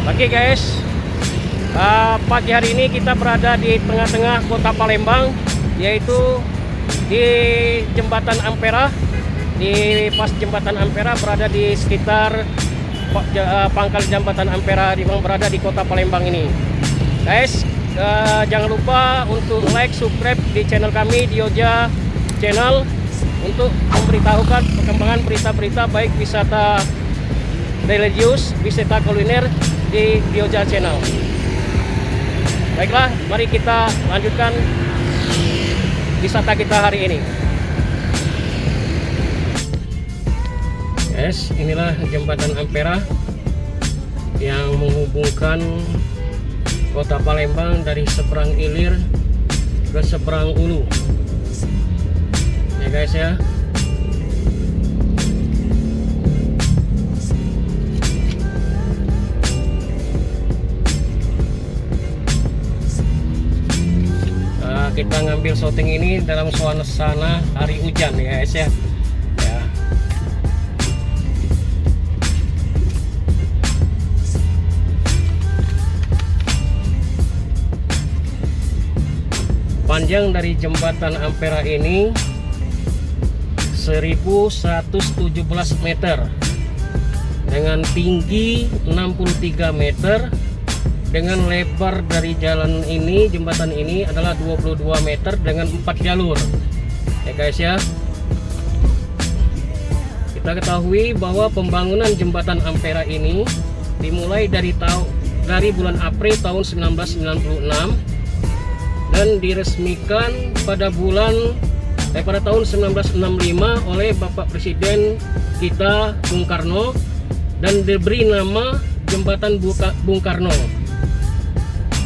Oke guys, pagi hari ini kita berada di tengah-tengah kota Palembang, yaitu di Jembatan Ampera. Di pas Jembatan Ampera, berada di sekitar pangkal Jembatan Ampera yang berada di kota Palembang ini. Guys, jangan lupa untuk like, subscribe di channel kami di Dioja Channel untuk memberitahukan perkembangan berita-berita baik wisata religius, wisata kuliner di Dioja Channel. Baiklah, mari kita lanjutkan wisata kita hari ini. Guys, inilah Jembatan Ampera yang menghubungkan kota Palembang dari seberang ilir ke seberang ulu. Ya guys ya. Kita ngambil syuting ini dalam suasana hari hujan ya guys ya. Panjang dari Jembatan Ampera ini 1117 meter dengan tinggi 63 meter, dengan lebar dari jalan ini, jembatan ini adalah 22 meter dengan 4 jalur ya guys ya. Kita ketahui bahwa pembangunan Jembatan Ampera ini dimulai dari bulan April tahun 1996 dan diresmikan pada tahun 1965 oleh Bapak Presiden kita Bung Karno dan diberi nama Jembatan Bung Karno.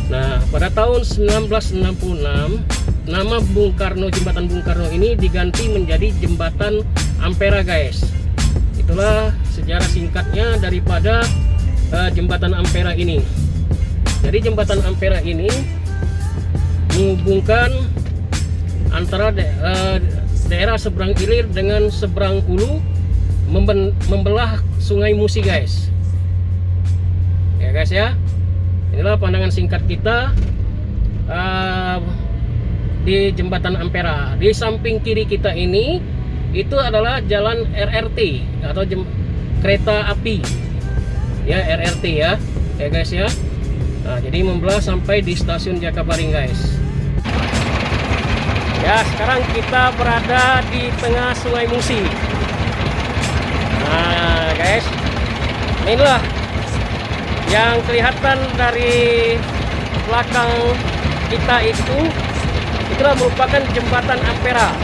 Nah, pada tahun 1966 nama Bung Karno, Jembatan Bung Karno ini diganti menjadi Jembatan Ampera guys. Itulah sejarah singkatnya daripada Jembatan Ampera ini. Jadi Jembatan Ampera ini menghubungkan antara daerah seberang ilir dengan seberang ulu, membelah Sungai Musi guys. Ya guys ya. Inilah pandangan singkat kita di Jembatan Ampera. Di samping kiri kita ini itu adalah jalan RRT atau kereta api ya, RRT ya guys ya. Nah, jadi membelah sampai di stasiun Jakabaring guys. Ya, sekarang kita berada di tengah Sungai Musi. Nah guys, inilah yang kelihatan dari belakang kita itulah merupakan Jembatan Ampera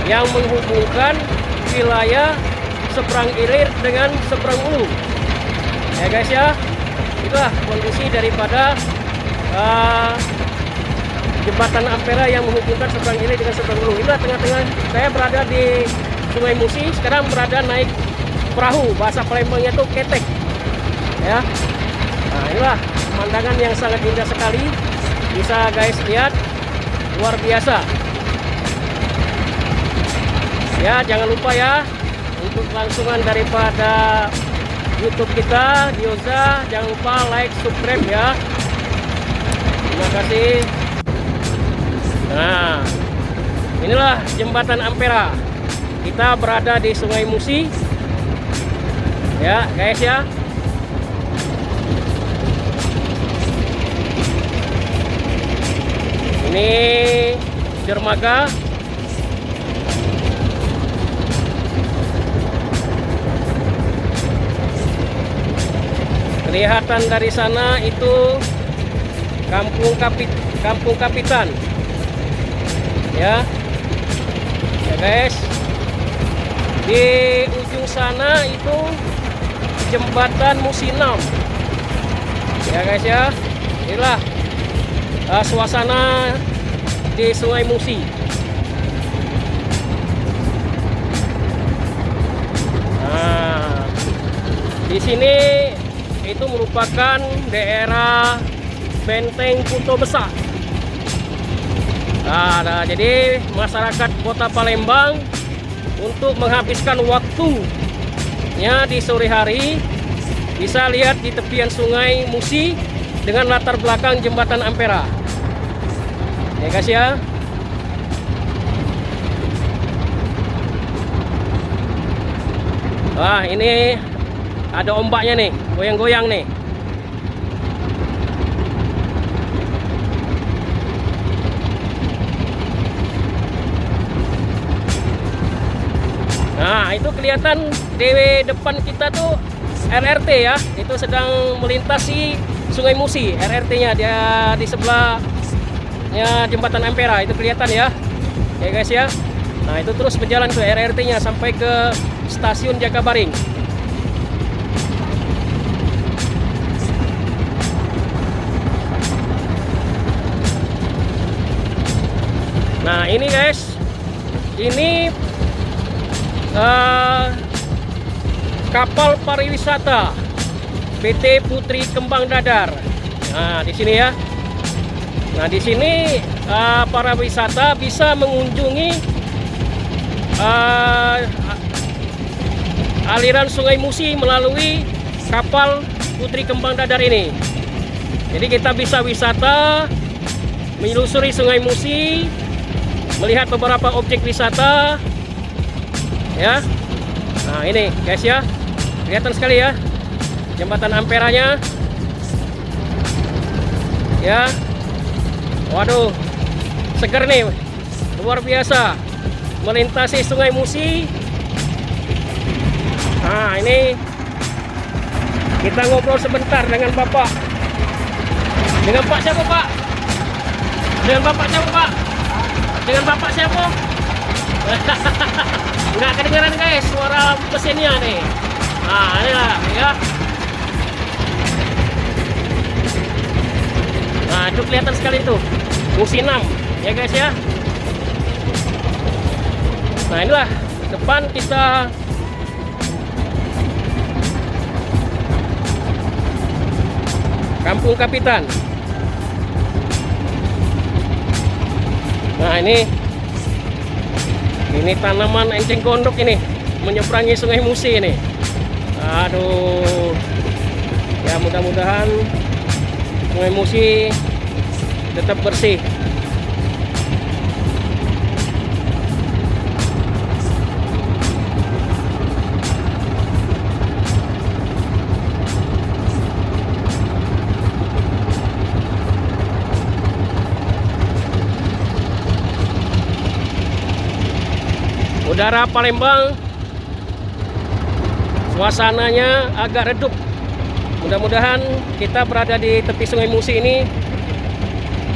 yang menghubungkan wilayah seberang ilir dengan seberang ulu ya guys ya. Itulah kondisi daripada Jembatan Ampera yang menghubungkan seberang ilir dengan seberang ulu. Inilah tengah-tengah, saya berada di Sungai Musi, sekarang berada naik perahu, bahasa Palembangnya itu ketek ya. Nah, inilah pemandangan yang sangat indah sekali, bisa guys lihat, luar biasa ya. Jangan lupa ya untuk langsungan daripada YouTube kita Dioja, jangan lupa like, subscribe ya. Terima kasih. Nah, inilah Jembatan Ampera, kita berada di Sungai Musi ya guys ya. Ini dermaga. Kelihatan dari sana itu Kampung Kapitan. Ya. Ya guys. Di ujung sana itu Jembatan Musi 6. Ya guys ya. Inilah suasana di Sungai Musi. Nah, di sini itu merupakan daerah Benteng Kuto Besar. Nah, jadi masyarakat Kota Palembang untuk menghabiskan waktunya di sore hari bisa lihat di tepian sungai Musi dengan latar belakang jembatan Ampera. Ya guys ya. Wah, ini ada ombaknya nih, goyang-goyang nih. Nah, itu kelihatan di depan kita tuh RRT ya. Itu sedang melintasi Sungai Musi. RRT-nya dia di sebelahnya jembatan Ampera. Itu kelihatan ya. Ya guys ya. Nah, itu terus berjalan ke RRT-nya sampai ke stasiun Jakabaring. Nah, ini guys. Ini kapal pariwisata PT Putri Kembang Dadar. Nah, di sini ya. Nah, di sini para wisata bisa mengunjungi aliran Sungai Musi melalui kapal Putri Kembang Dadar ini. Jadi kita bisa wisata, menelusuri Sungai Musi, melihat beberapa objek wisata. Ya, nah ini guys ya, kelihatan sekali ya jembatan Amperanya. Ya, waduh, seger nih, luar biasa, melintasi Sungai Musi. Nah ini kita ngobrol sebentar dengan Bapak. Dengan Pak siapa Pak? Dengan Bapak siapa Pak? Dengan Bapak siapa? Nggak kedengeran guys suara mesinnya nih. Nah inilah ya. Nah itu kelihatan sekali tuh Musi 6 ya guys ya. Nah inilah depan kita Kampung Kapitan. Nah ini tanaman enceng gondok ini menyeberangi Sungai Musi ini. Aduh, ya mudah-mudahan Sungai Musi tetap bersih. Udara Palembang suasananya agak redup. Mudah-mudahan kita berada di tepi Sungai Musi ini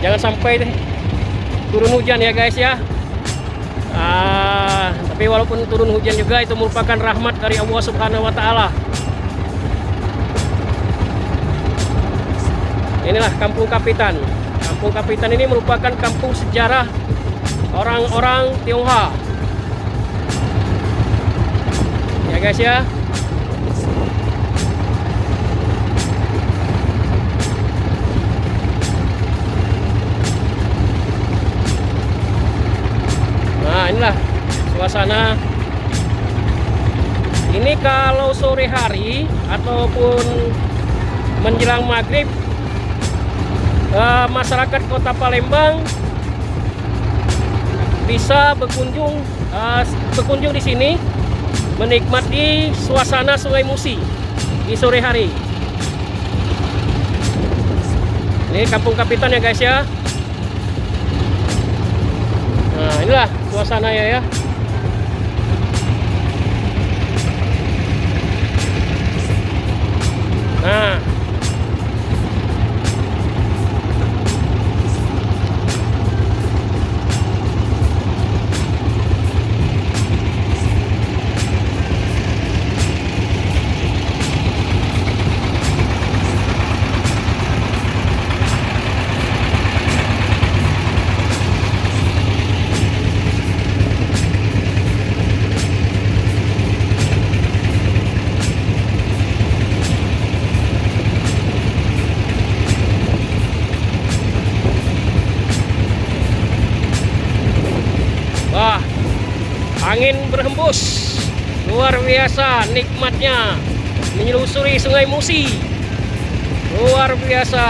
jangan sampai turun hujan ya guys ya. Tapi walaupun turun hujan juga itu merupakan rahmat dari Allah Subhanahu wa Ta'ala. Inilah Kampung Kapitan. Kampung Kapitan ini merupakan kampung sejarah orang-orang Tionghoa. Ya guys ya. Nah inilah suasana. Ini kalau sore hari ataupun menjelang maghrib, masyarakat Kota Palembang bisa berkunjung di sini, menikmati suasana Sungai Musi di sore hari. Ini Kampung Kapitan ya guys ya. Nah inilah suasananya ya. Nah angin berhembus, luar biasa nikmatnya menyelusuri Sungai Musi. Luar biasa.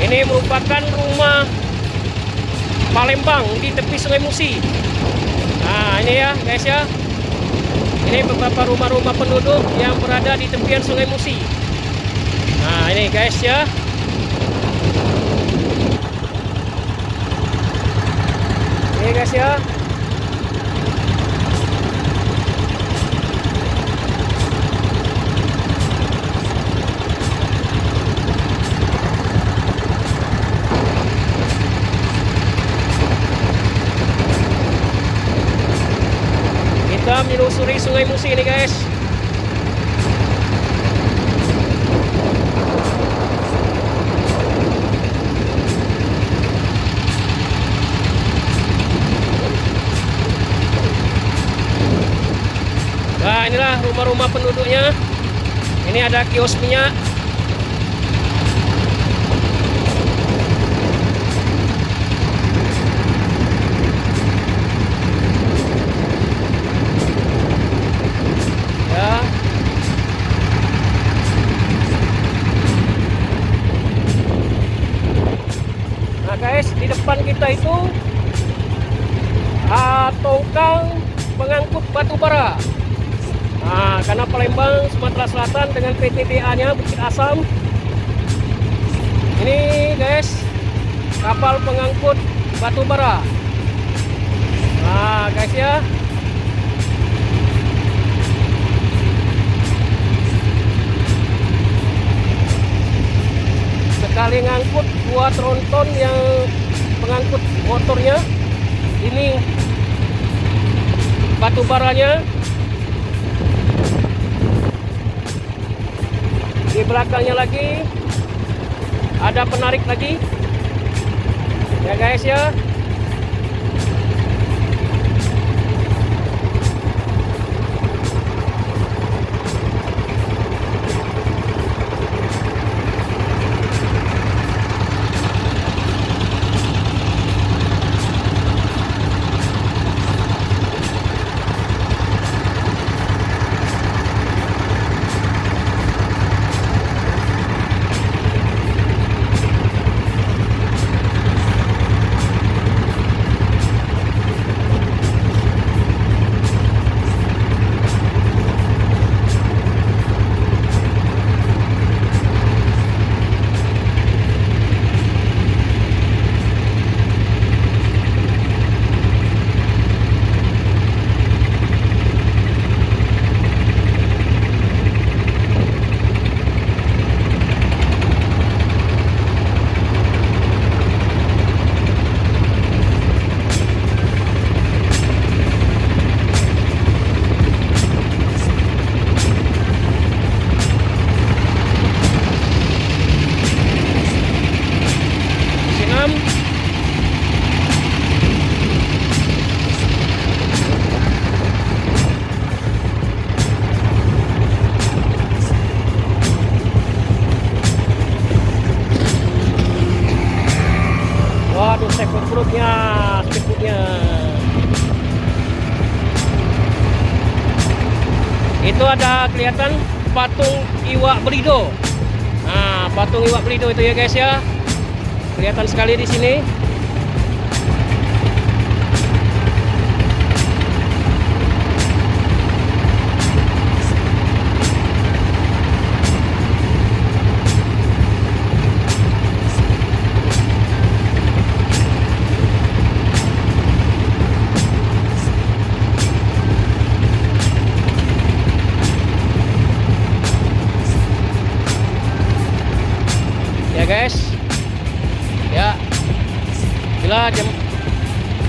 Ini merupakan rumah Palembang di tepi Sungai Musi. Nah, ini ya guys ya. Ini beberapa rumah-rumah penduduk yang berada di tepian Sungai Musi. Nah, ini guys ya. Ini guys ya. Kita menelusuri Sungai Musi ini guys. Nah, inilah rumah-rumah penduduknya. Ini ada kios minyak. Guys, di depan kita itu tongkang pengangkut batu bara. Nah, karena Palembang, Sumatera Selatan dengan PTBA-nya Bukit Asam. Ini guys, kapal pengangkut batu bara. Nah, guys ya. Sekali ngangkut 2 tronton yang pengangkut motornya, ini batu baranya. Di belakangnya lagi ada penarik lagi ya guys ya. Waduh, speedboatnya. Itu ada kelihatan patung iwak belido. Nah, patung iwak belido itu ya guys ya. Kelihatan sekali di sini. Ya guys, ya bila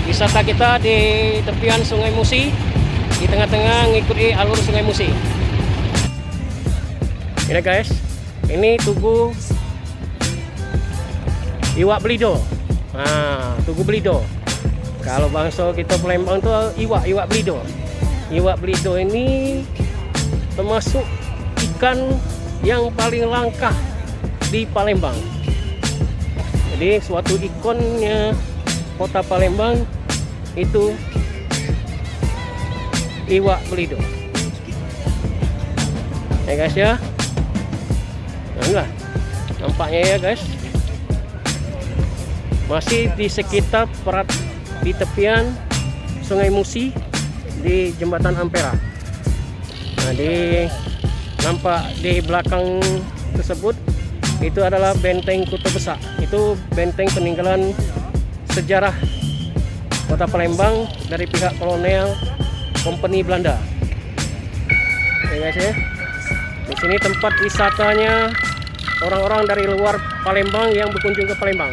wisata kita di tepian Sungai Musi, di tengah-tengah ngikuti alur Sungai Musi. Ini guys, ini tugu iwak belido. Nah, Tugu Belido. Kalau bangsa kita Palembang itu iwak belido. Iwak belido ini termasuk ikan yang paling langka di Palembang. Jadi suatu ikonnya kota Palembang itu iwak belido. Ya guys ya. Nah, nampaknya ya guys. Masih di sekitar di tepian Sungai Musi di Jembatan Ampera. Nah, nampak di belakang tersebut itu adalah benteng Kota Besar. Itu benteng peninggalan sejarah Kota Palembang dari pihak kolonial Kompeni Belanda. Oke guys ya. Di sini tempat wisatanya orang-orang dari luar Palembang yang berkunjung ke Palembang.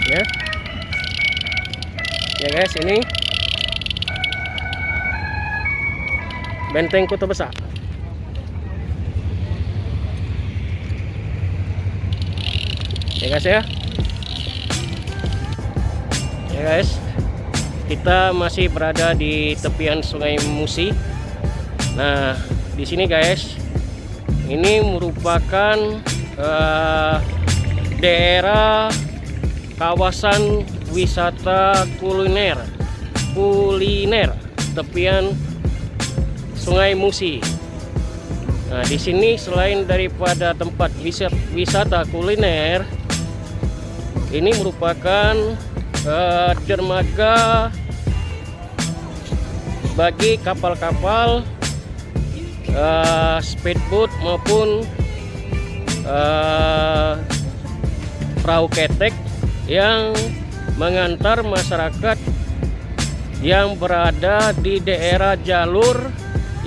Ya. Ya guys, ini benteng Kota Besar. Ya guys ya. Ya guys, kita masih berada di tepian Sungai Musi. Nah, di sini guys, ini merupakan daerah kawasan wisata kuliner tepian Sungai Musi. Nah, di sini selain daripada tempat wisata kuliner, ini merupakan dermaga bagi kapal-kapal speedboat maupun perahu ketek yang mengantar masyarakat yang berada di daerah jalur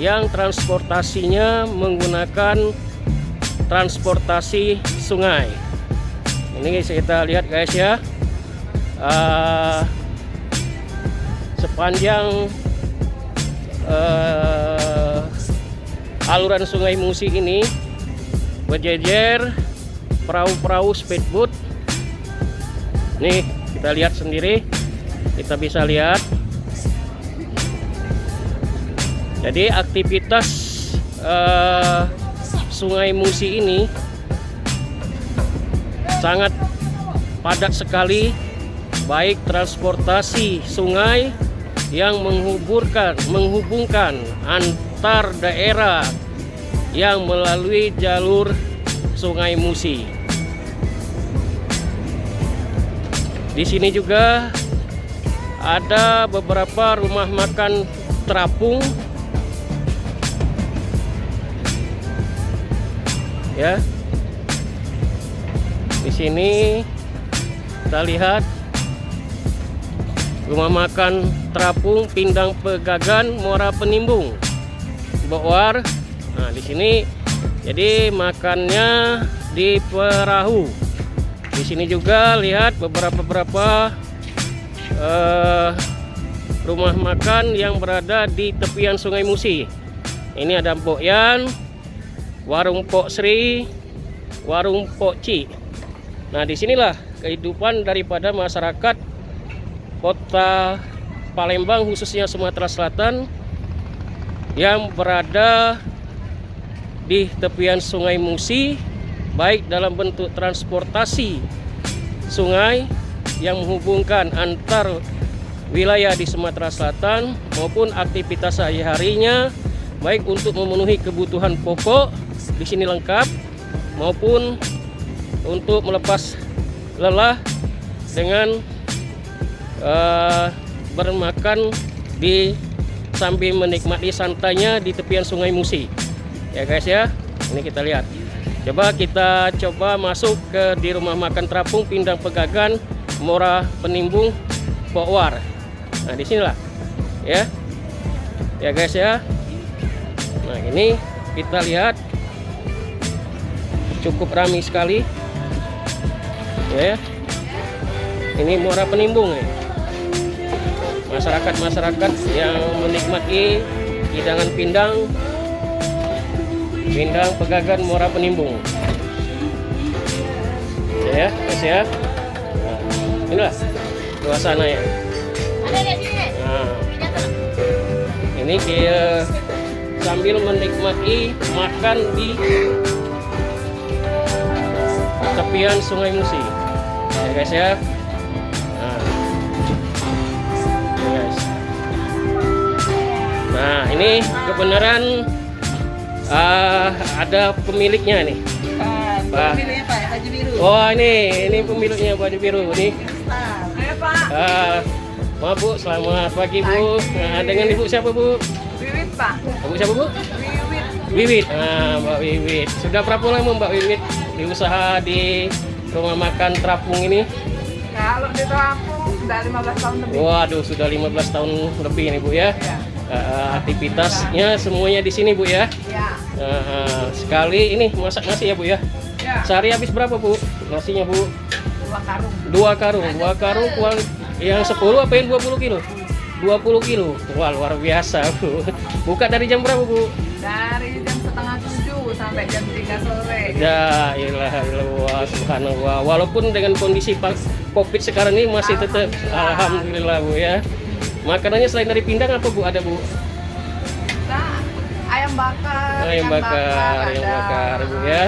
yang transportasinya menggunakan transportasi sungai. Ini kita lihat guys ya, sepanjang aluran Sungai Musi ini berjejer perahu-perahu speedboat. Nih kita lihat sendiri, kita bisa lihat. Jadi aktivitas Sungai Musi ini sangat padat sekali, baik transportasi sungai yang menghubungkan antar daerah yang melalui jalur Sungai Musi. Di sini juga ada beberapa rumah makan terapung. Ya. Di sini kita lihat rumah makan terapung Pindang Pegagan Muara Penimbung Bokwar. Nah, di sini jadi makannya di perahu. Di sini juga lihat beberapa rumah makan yang berada di tepian Sungai Musi. Ini ada Mbok Yan, warung Pok Sri, warung Pok Ci. Nah, disinilah kehidupan daripada masyarakat Kota Palembang, khususnya Sumatera Selatan, yang berada di tepian Sungai Musi, baik dalam bentuk transportasi sungai yang menghubungkan antar wilayah di Sumatera Selatan maupun aktivitas sehari-harinya, baik untuk memenuhi kebutuhan pokok di sini lengkap, maupun untuk melepas lelah dengan bermakan di sambil menikmati santainya di tepian Sungai Musi. Ya guys ya, ini kita lihat. Kita coba masuk di rumah makan terapung Pindang Pegagan Muara Penimbung Bokwar. Nah, di sinilah ya. Ya guys ya. Nah, ini kita lihat cukup ramai sekali. Ya. Ini Muara Penimbung ya. Masyarakat-masyarakat yang menikmati hidangan Pindang Pegagan Muara Penimbung. Ya, guys ya. Nah. Inilah suasana ya. Nah, ini dia sambil menikmati makan di tepian Sungai Musi ya guys ya. Nah, ini guys. Nah ini kebenaran ada pemiliknya nih. Pemiliknya Pak Baju Biru. Oh ini pemiliknya Baju Biru nih. Ayo Pak. Maaf Bu, selamat pagi Bu. Nah, dengan Ibu siapa Bu? Wiwit Pak. Ibu siapa Bu? Wiwit. Wiwit. Nah, Mbak Wiwit. Sudah berapa lama Mbak Wiwit di usaha di rumah makan terapung ini? Kalau di Lampung sudah 15 tahun lebih. Waduh, sudah 15 tahun lebih nih Bu ya. Ya. Aktivitasnya semuanya di sini Bu ya. Ya. Sekali ini masak nasi ya Bu ya. Ya. Sehari habis berapa Bu nasinya Bu? 2 karung. 2 karung yang 10 apa yang 20 kilo? 20 kilo. Wah, luar biasa Bu. Buka dari jam berapa Bu? Dari jam setengah 7 sampai jam 3 sore. Ya ilaha illallah subhanallah. Walaupun dengan kondisi Covid sekarang ini masih tetap alhamdulillah Bu ya. Makanannya selain dari pindang apa Bu ada Bu? Nah, ayam bakar, Ayam bakar Bu ya.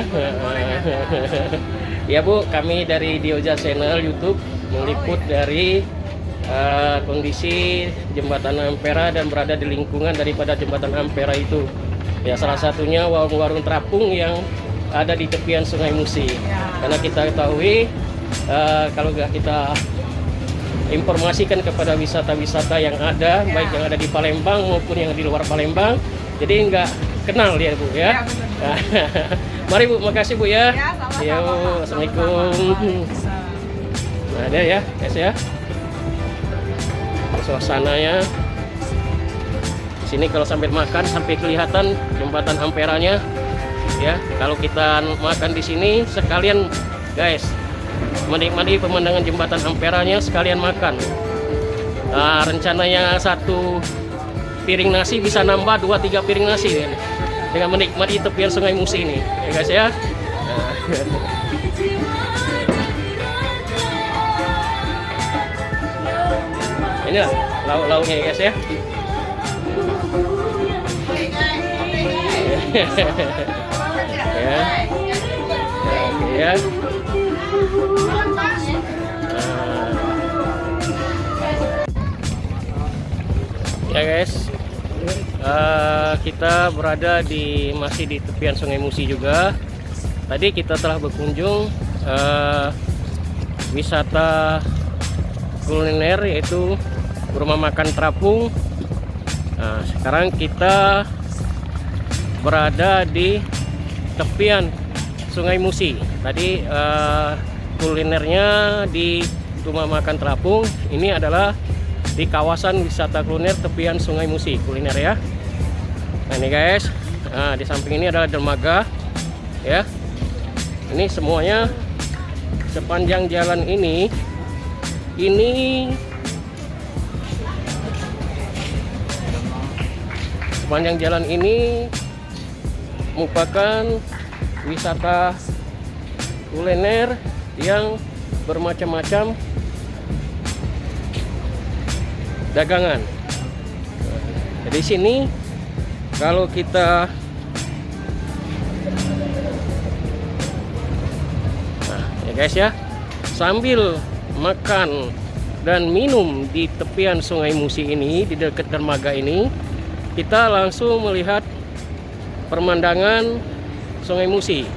Ya Bu, kami dari Dioja Channel YouTube meliput dari kondisi Jembatan Ampera dan berada di lingkungan daripada Jembatan Ampera itu. Ya salah satunya warung-warung terapung yang ada di tepian Sungai Musi. Karena kita ketahui kalau kita informasikan kepada wisata-wisata yang ada, baik yang ada di Palembang maupun yang di luar Palembang, jadi nggak kenal ya Bu ya. Mari Bu, makasih Bu ya. Ya, sama-sama, Yo, Pak. assalamualaikum. Sama-sama. Nah, ada ya guys ya. Suasananya di sini kalau sambil makan sampai kelihatan Jembatan Amperanya ya. Kalau kita makan di sini sekalian guys menikmati pemandangan Jembatan Amperanya sekalian makan. Rencananya 1 piring nasi bisa nambah 2-3 piring nasi ya, dengan menikmati tepian Sungai Musi ini ya guys ya. Inilah lauk-lauknya ya guys ya. Ya. Ya guys, kita berada masih di tepian Sungai Musi juga. Tadi kita telah berkunjung wisata kuliner yaitu rumah makan terapung. Nah, sekarang kita berada di tepian Sungai Musi. Tadi kulinernya di rumah makan terapung. Ini adalah di kawasan wisata kuliner tepian Sungai Musi kuliner ya. Nah ini guys, di samping ini adalah dermaga ya. Ini semuanya sepanjang jalan ini sepanjang jalan ini merupakan wisata kuliner yang bermacam-macam dagangan. Jadi sini kalau kita ya guys ya, sambil makan dan minum di tepian Sungai Musi ini, di dekat dermaga ini, kita langsung melihat pemandangan Sungai Musi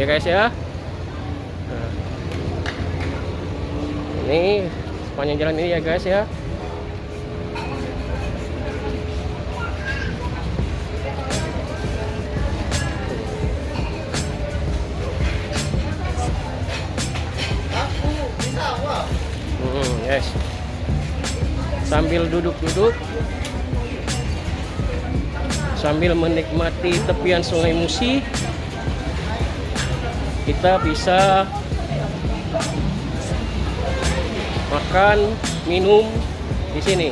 ya guys ya. Ini sepanjang jalan ini ya guys ya. Guys, sambil duduk-duduk sambil menikmati tepian Sungai Musi, kita bisa makan, minum di sini.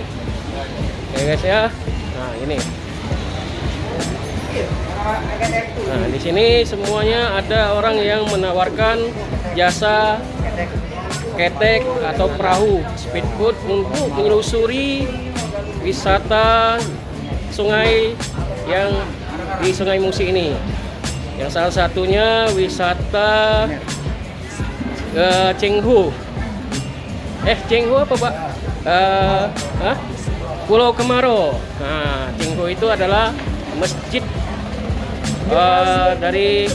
Ya guys ya. Nah, ini. Nah, di sini semuanya ada orang yang menawarkan jasa ketek atau perahu speedboat untuk menelusuri wisata sungai yang di Sungai Musi ini. Yang salah satunya wisata Cengho. Cengho apa, Pak? Pulau Kemaro. Nah, Cengho itu adalah masjid dari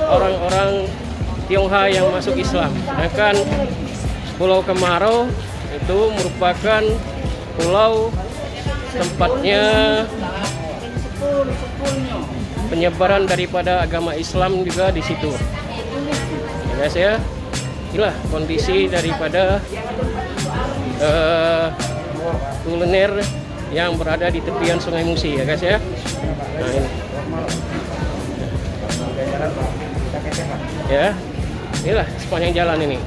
orang-orang Tionghoa yang masuk Islam. Sedangkan Pulau Kemaro itu merupakan pulau tempatnya penyebaran daripada agama Islam juga di situ. Ya guys ya, inilah kondisi daripada kuliner yang berada di tepian Sungai Musi ya guys ya. Nah ini. Ya, inilah sepanjang jalan ini.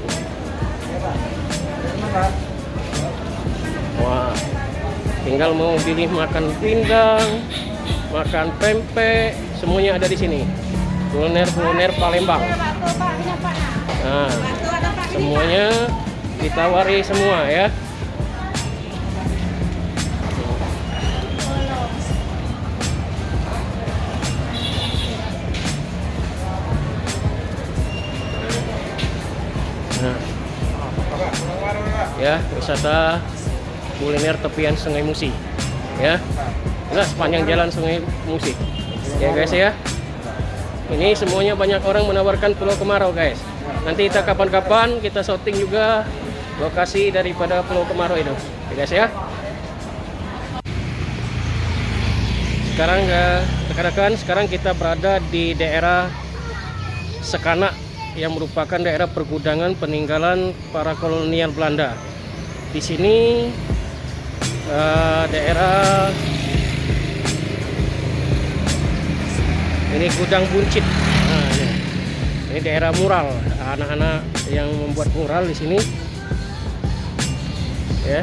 Wah, tinggal mau pilih makan pindang, makan pempek, semuanya ada di sini. Kuliner Palembang. Nah, semuanya ditawari semua ya. Nah, ya, wisata kuliner tepian Sungai Musi ya. Nah, sepanjang jalan Sungai Musi ya guys ya. Ini semuanya banyak orang menawarkan Pulau Kemarau guys. Nanti kita kapan-kapan kita shooting juga lokasi daripada Pulau Kemarau itu ya guys ya. Sekarang kita berada di daerah Sekanak yang merupakan daerah pergudangan peninggalan para kolonial Belanda. Di sini daerah ini Gudang Buncit. Nah, ini daerah mural, anak-anak yang membuat mural di sini. Ya,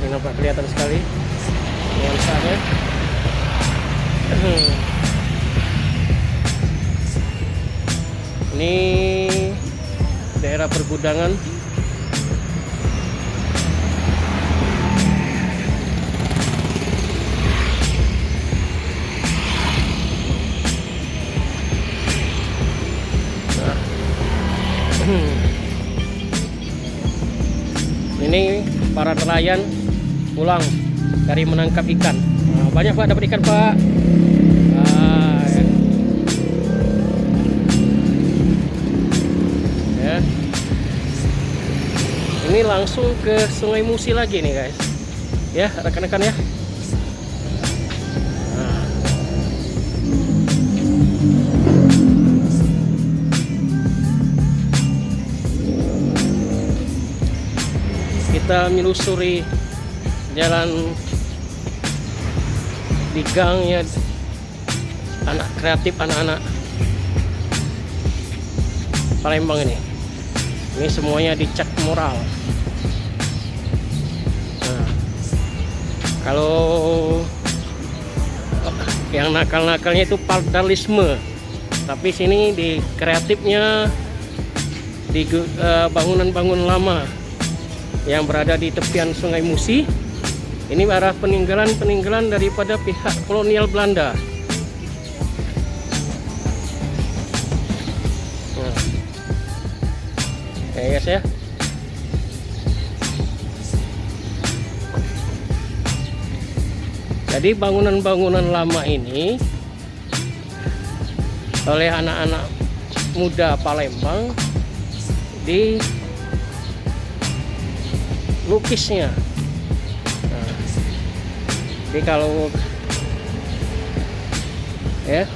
ini nampak kelihatan sekali nuansanya. Ini daerah pergudangan. Ini para nelayan pulang dari menangkap ikan. Nah, banyak Pak dapat ikan Pak. Ya. Ini langsung ke Sungai Musi lagi nih guys. Ya rekan-rekan ya. Nah. Kita menelusuri jalan di gang ya, anak kreatif anak-anak Palembang ini. Ini semuanya dicat mural. Nah, kalau yang nakal-nakalnya itu vandalisme, tapi sini di kreatifnya di bangunan-bangunan lama yang berada di tepian Sungai Musi. Ini arah peninggalan daripada pihak kolonial Belanda. Nah. Ya guys ya. Jadi bangunan-bangunan lama ini oleh anak-anak muda Palembang di lukisnya. Nah, jadi kalau ya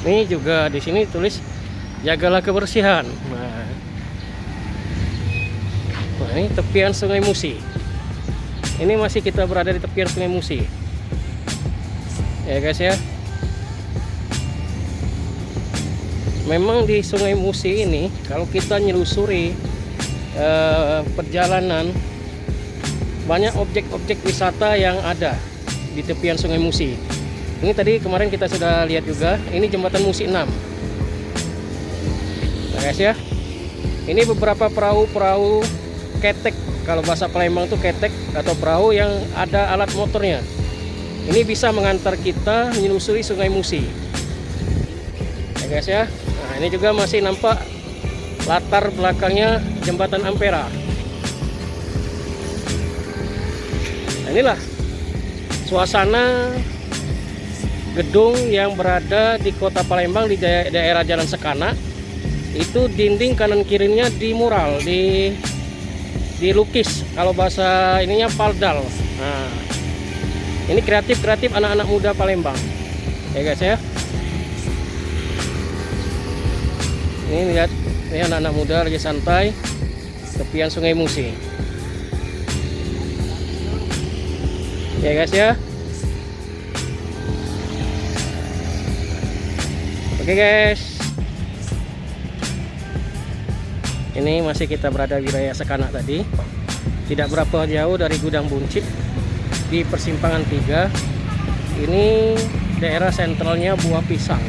ini juga di sini tulis jagalah kebersihan. Nah, ini tepian Sungai Musi. Ini masih kita berada di tepian Sungai Musi. Ya guys ya. Memang di Sungai Musi ini kalau kita nyelusuri perjalanan banyak objek-objek wisata yang ada di tepian Sungai Musi. Ini tadi kemarin kita sudah lihat juga, ini jembatan Musi 6. Nah guys ya, ini beberapa perahu-perahu ketek, kalau bahasa Palembang tuh ketek atau perahu yang ada alat motornya. Ini bisa mengantar kita menyusuri Sungai Musi. Ya guys ya. Nah, ini juga masih nampak latar belakangnya jembatan Ampera. Nah, inilah suasana gedung yang berada di Kota Palembang di daerah Jalan Sekana. Itu dinding kanan kirinya di mural, dilukis, kalau bahasa ininya paldal. Nah, ini kreatif anak-anak muda Palembang ya guys ya. Ini lihat, ini anak-anak muda lagi santai tepian Sungai Musi ya guys ya. Oke guys, ini masih kita berada di wilayah Sekana tadi, tidak berapa jauh dari Gudang Buncit di persimpangan 3. Ini daerah sentralnya Buah Pisang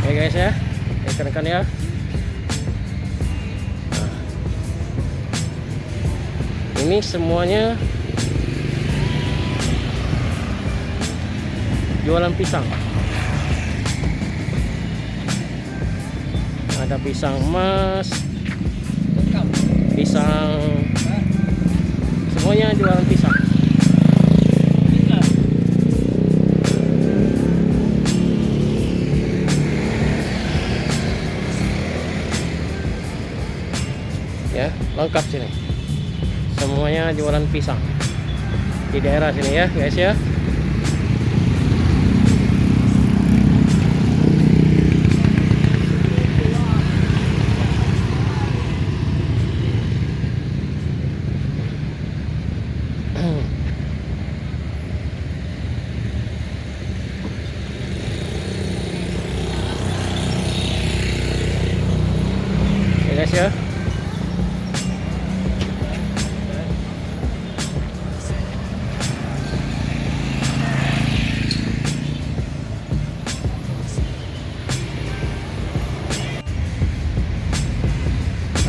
ya guys ya, rekan-rekan ya. Nah, ini semuanya jualan pisang. Ada pisang emas, pisang, semuanya jualan pisang. Ya, lengkap sini. Semuanya jualan pisang di daerah sini ya, guys ya. Ya guys ya.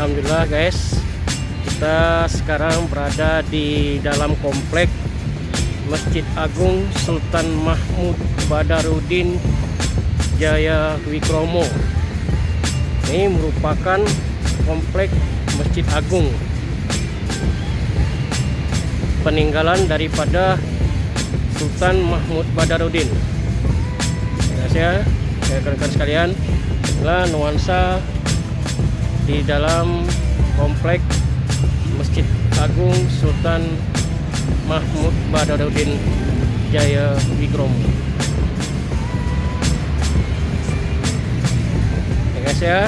Alhamdulillah guys, kita sekarang berada di dalam komplek Masjid Agung Sultan Mahmud Badarudin Jaya Wikromo. Ini merupakan komplek Masjid Agung peninggalan daripada Sultan Mahmud Badarudin. Ya, rekan-rekan sekalian, inilah nuansa di dalam komplek Masjid Agung Sultan Mahmud Badarudin Jaya Wikromo. Ya guys ya.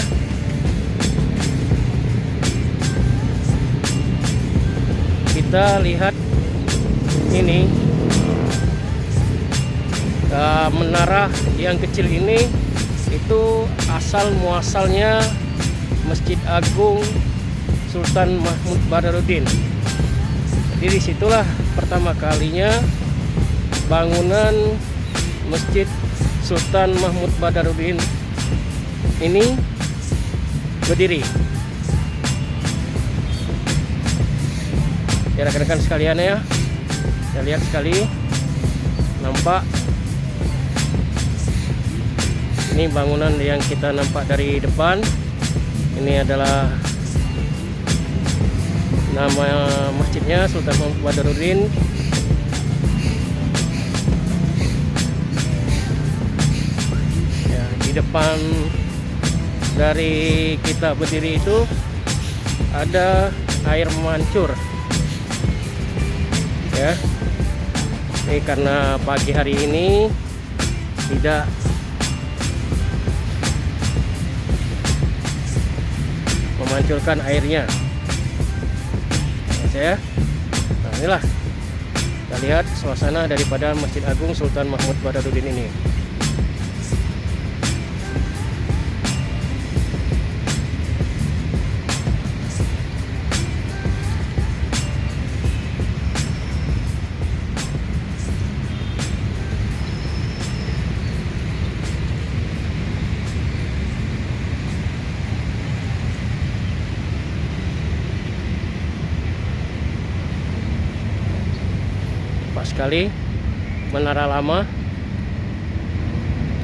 Kita lihat ini menara yang kecil ini, itu asal muasalnya Masjid Agung Sultan Mahmud Badarudin. Jadi disitulah pertama kalinya bangunan Masjid Sultan Mahmud Badarudin ini berdiri. Ya rekan-rekan sekalian ya, saya lihat sekali, nampak ini bangunan yang kita nampak dari depan. Ini adalah nama masjidnya, Sultan Mahmud Badarudin. Ya, di depan dari kita berdiri itu ada air mancur. Ya, ini karena pagi hari ini tidak memancurkan airnya ya. Nah inilah kita lihat suasana daripada Masjid Agung Sultan Mahmud Badarudin ini. Tampak sekali menara lama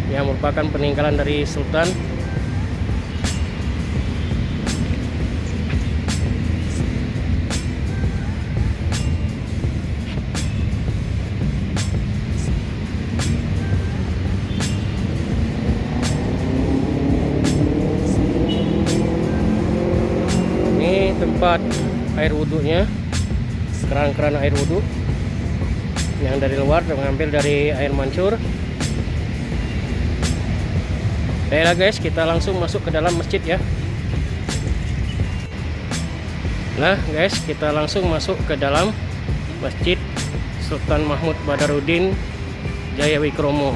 yang merupakan peninggalan dari Sultan. Ini tempat air wudhunya, keran-keran air wudhu yang dari luar mengambil dari air mancur. Baiklah guys, kita langsung masuk ke dalam masjid ya. Nah guys, kita langsung masuk ke dalam Masjid Sultan Mahmud Badarudin Jayawikromo.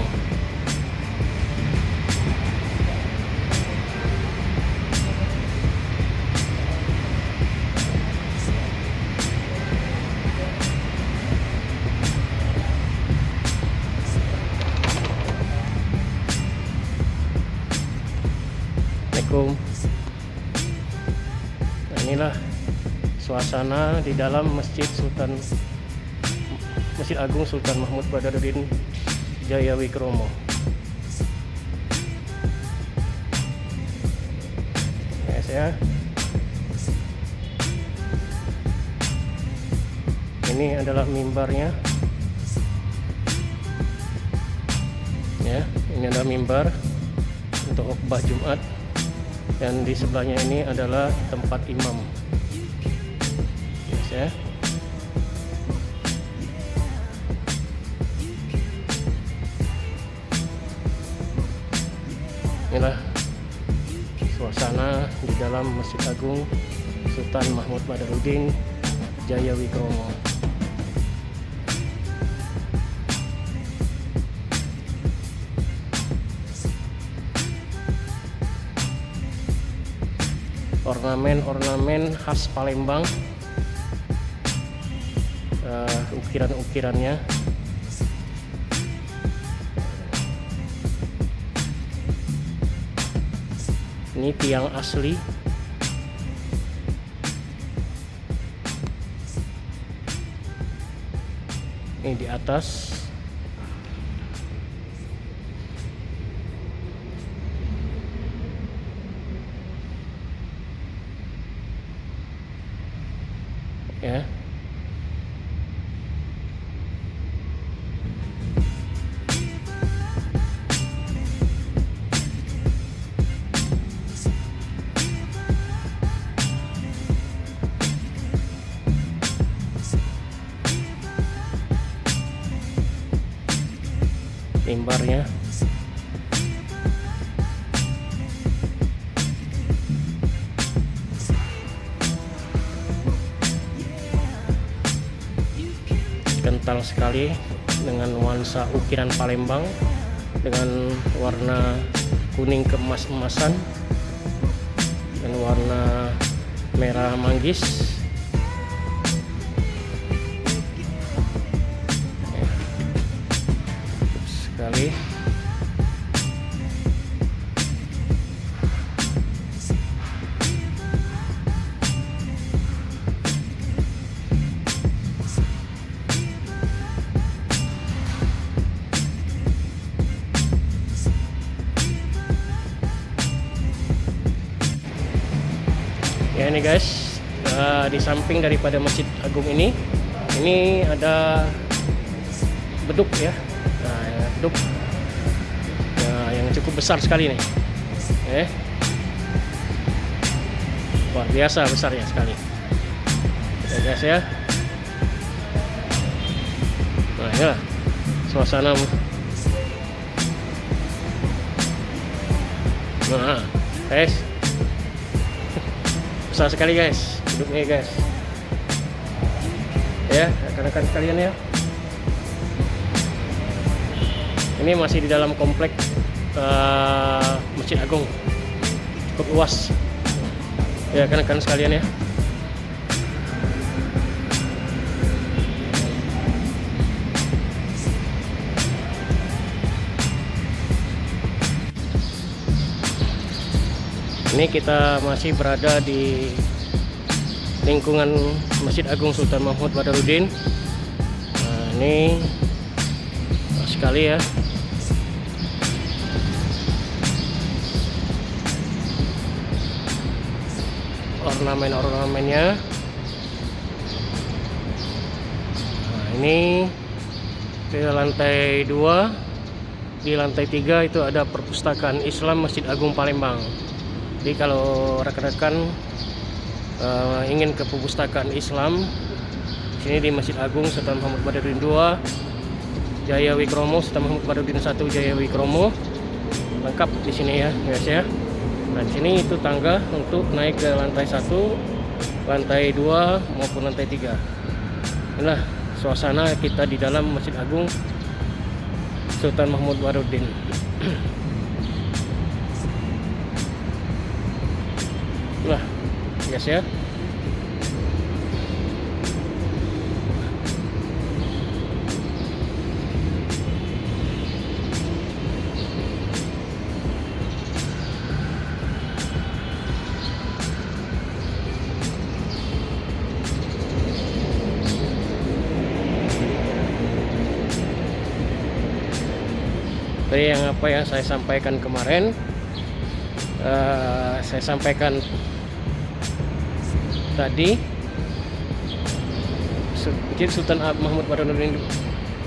Nah, inilah suasana di dalam Masjid Agung Sultan Mahmud Badarudin Jayawikromo. Yes, ya. Ini adalah mimbarnya. Ya, ini adalah mimbar untuk khutbah Jumat. Dan di sebelahnya ini adalah tempat imam. Yes, ya. Inilah suasana di dalam Masjid Agung Sultan Mahmud Badarudin Jayawikromo. Ornamen-ornamen khas Palembang, ukiran-ukirannya. Ini tiang asli. Ini di atas. Ya. Mimbarnya. Kental sekali dengan nuansa ukiran Palembang dengan warna kuning keemas-emasan dan warna merah manggis. Sekali. Ya ini guys, di samping daripada Masjid Agung ini ada beduk ya. Nah, beduk yang cukup besar sekali nih. Luar biasa besarnya sekali. Ya guys ya. Nah inilah suasana. Nah guys, besar sekali guys beduknya guys. Ya rekan-rekan sekalian ya. Ini masih di dalam komplek Masjid Agung, cukup luas ya rekan-rekan sekalian ya. Ini kita masih berada di lingkungan Masjid Agung Sultan Mahmud Badarudin. Nah, Ini pas sekali ya. Ornamen-ornamennya. Nah, ini di lantai 2, di lantai 3 itu ada perpustakaan Islam Masjid Agung Palembang. Jadi kalau rekan-rekan ingin ke perpustakaan Islam, sini di Masjid Agung Sultan Mahmud Badarudin II, Jaya Wikromo, Sultan Mahmud Badarudin I, Jaya Wikromo, lengkap di sini ya guys ya. Nah di sini itu tangga untuk naik ke lantai 1, lantai 2 maupun lantai 3. Inilah suasana kita di dalam Masjid Agung Sultan Mahmud Badarudin. Inilah guys ya. Tadi yang saya sampaikan kemarin, saya sampaikan tadi, Masjid Sultan Mahmud Badarudin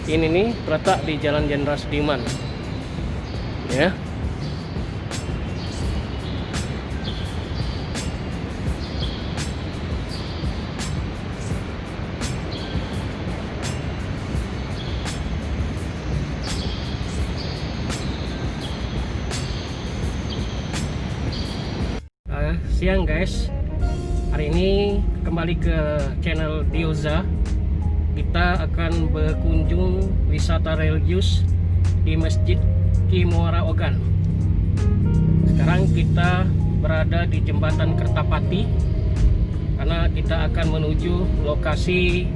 ini nih terletak di Jalan Jenderal Sudirman ya. Siang guys, hari ini kembali ke channel Dioza. Kita akan berkunjung wisata religius di Masjid Ki Muara Ogan. Sekarang kita berada di Jembatan Kertapati karena kita akan menuju lokasi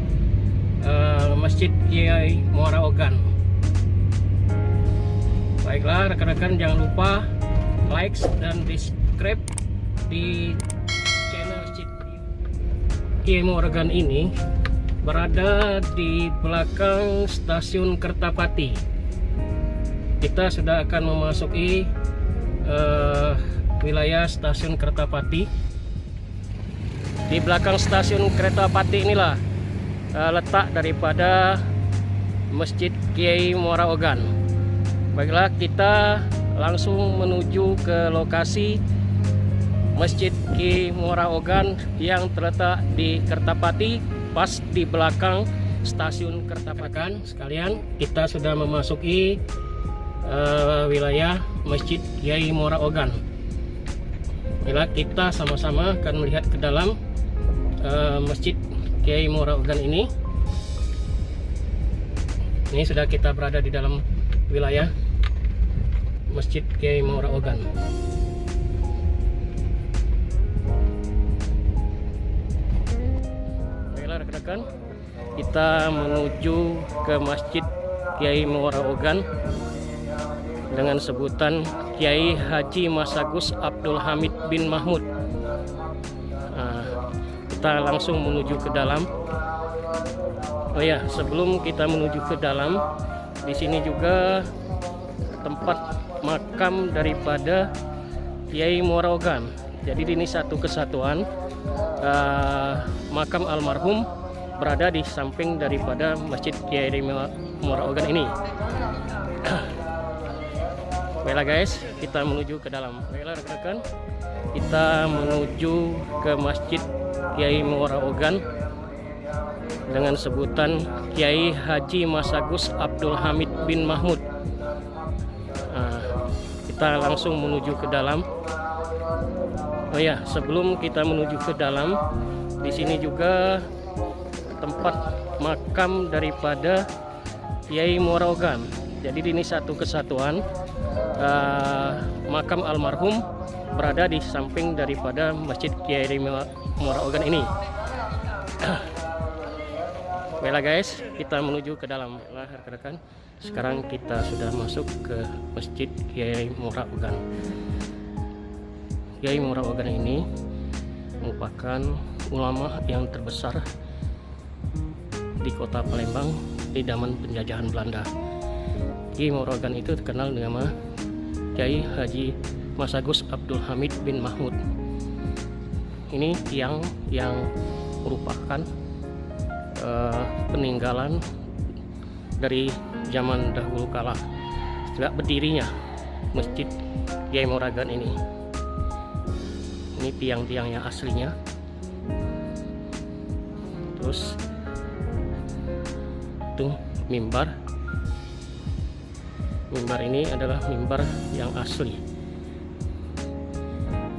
Masjid Kiai Muara Ogan. Baiklah rekan-rekan, jangan lupa like dan subscribe di channel Masjid Kiai Muara Ogan ini. Berada di belakang stasiun Kertapati. Kita sudah akan memasuki wilayah stasiun Kertapati. Di belakang stasiun Kertapati inilah letak daripada Masjid Kiai Muara Ogan. Baiklah, kita langsung menuju ke lokasi Masjid Ki Muara Ogan yang terletak di Kertapati, pas di belakang stasiun Kertapati. Sekalian, kita sudah memasuki wilayah Masjid Kiai Muara Ogan. Bila kita sama-sama akan melihat ke dalam Masjid Kiai Muara Ogan ini. Ini sudah kita berada di dalam wilayah Masjid Kiai Muara Ogan. Rekan-rekan, kita menuju ke Masjid Kiai Muara Ogan dengan sebutan Kiai Haji Masagus Abdul Hamid bin Mahmud. Nah, kita langsung menuju ke dalam. Oh ya, sebelum kita menuju ke dalam, di sini juga tempat makam daripada Kiai Muara Ogan. Jadi ini satu kesatuan. Makam almarhum berada di samping daripada Masjid Kiai Muara Ogan ini. Baiklah guys, kita menuju ke dalam. Baiklah rekan-rekan, kita menuju ke Masjid Kiai Muara Ogan dengan sebutan Kiai Haji Masagus Abdul Hamid bin Mahmud. Kita langsung menuju ke dalam. Oh ya, sebelum kita menuju ke dalam, di sini juga tempat makam daripada Kiai Muara Ogan. Jadi ini satu kesatuan. Makam almarhum berada di samping daripada Masjid Kiai Muara Ogan ini. Baiklah guys, kita menuju ke dalam. Nah, rekan-rekan, sekarang kita sudah masuk ke Masjid Kiai Muara Ogan. Kiai Muara Ogan ini merupakan ulama yang terbesar di kota Palembang di zaman penjajahan Belanda. Kiai Moragan itu terkenal dengan nama Kiai Haji Masagus Abdul Hamid bin Mahmud. Ini tiang yang merupakan peninggalan dari zaman dahulu kala sejak berdirinya Masjid Kiai Moragan ini. Ini tiang-tiangnya aslinya. Terus itu mimbar. Mimbar ini adalah mimbar yang asli,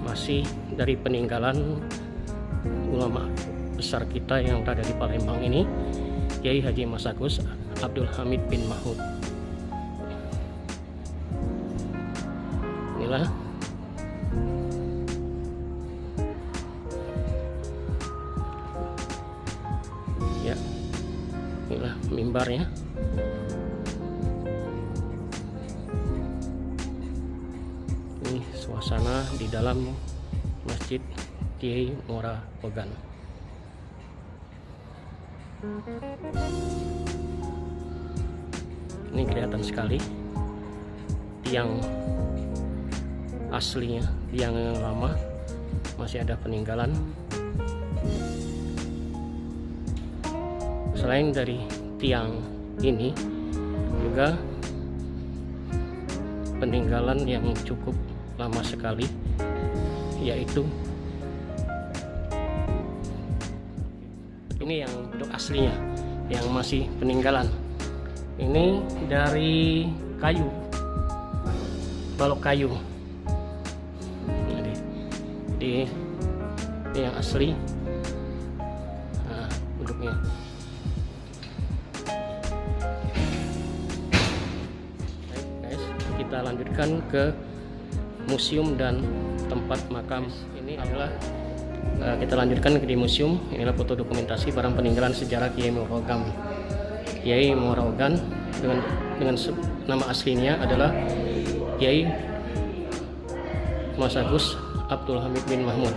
masih dari peninggalan ulama besar kita yang berada di Palembang ini, Kiai Haji Masagus Abdul Hamid bin Mahmud. Inilah ya, inilah mimbarnya. Ini suasana di dalam Masjid Kiai Moragan. Ini kelihatan sekali tiang aslinya, tiang yang lama, masih ada peninggalan. Selain dari tiang ini juga peninggalan yang cukup lama sekali, yaitu ini yang bentuk aslinya yang masih peninggalan. Ini dari kayu, balok kayu. Jadi ini yang asli. Nah, bentuknya. Baik, guys, kita lanjutkan ke museum dan tempat makam. Ini adalah kita lanjutkan di museum. Inilah foto dokumentasi barang peninggalan sejarah Kiai Moragan. Kiai Moragan dengan nama aslinya adalah Kiai Masagus Abdul Hamid bin Mahmud.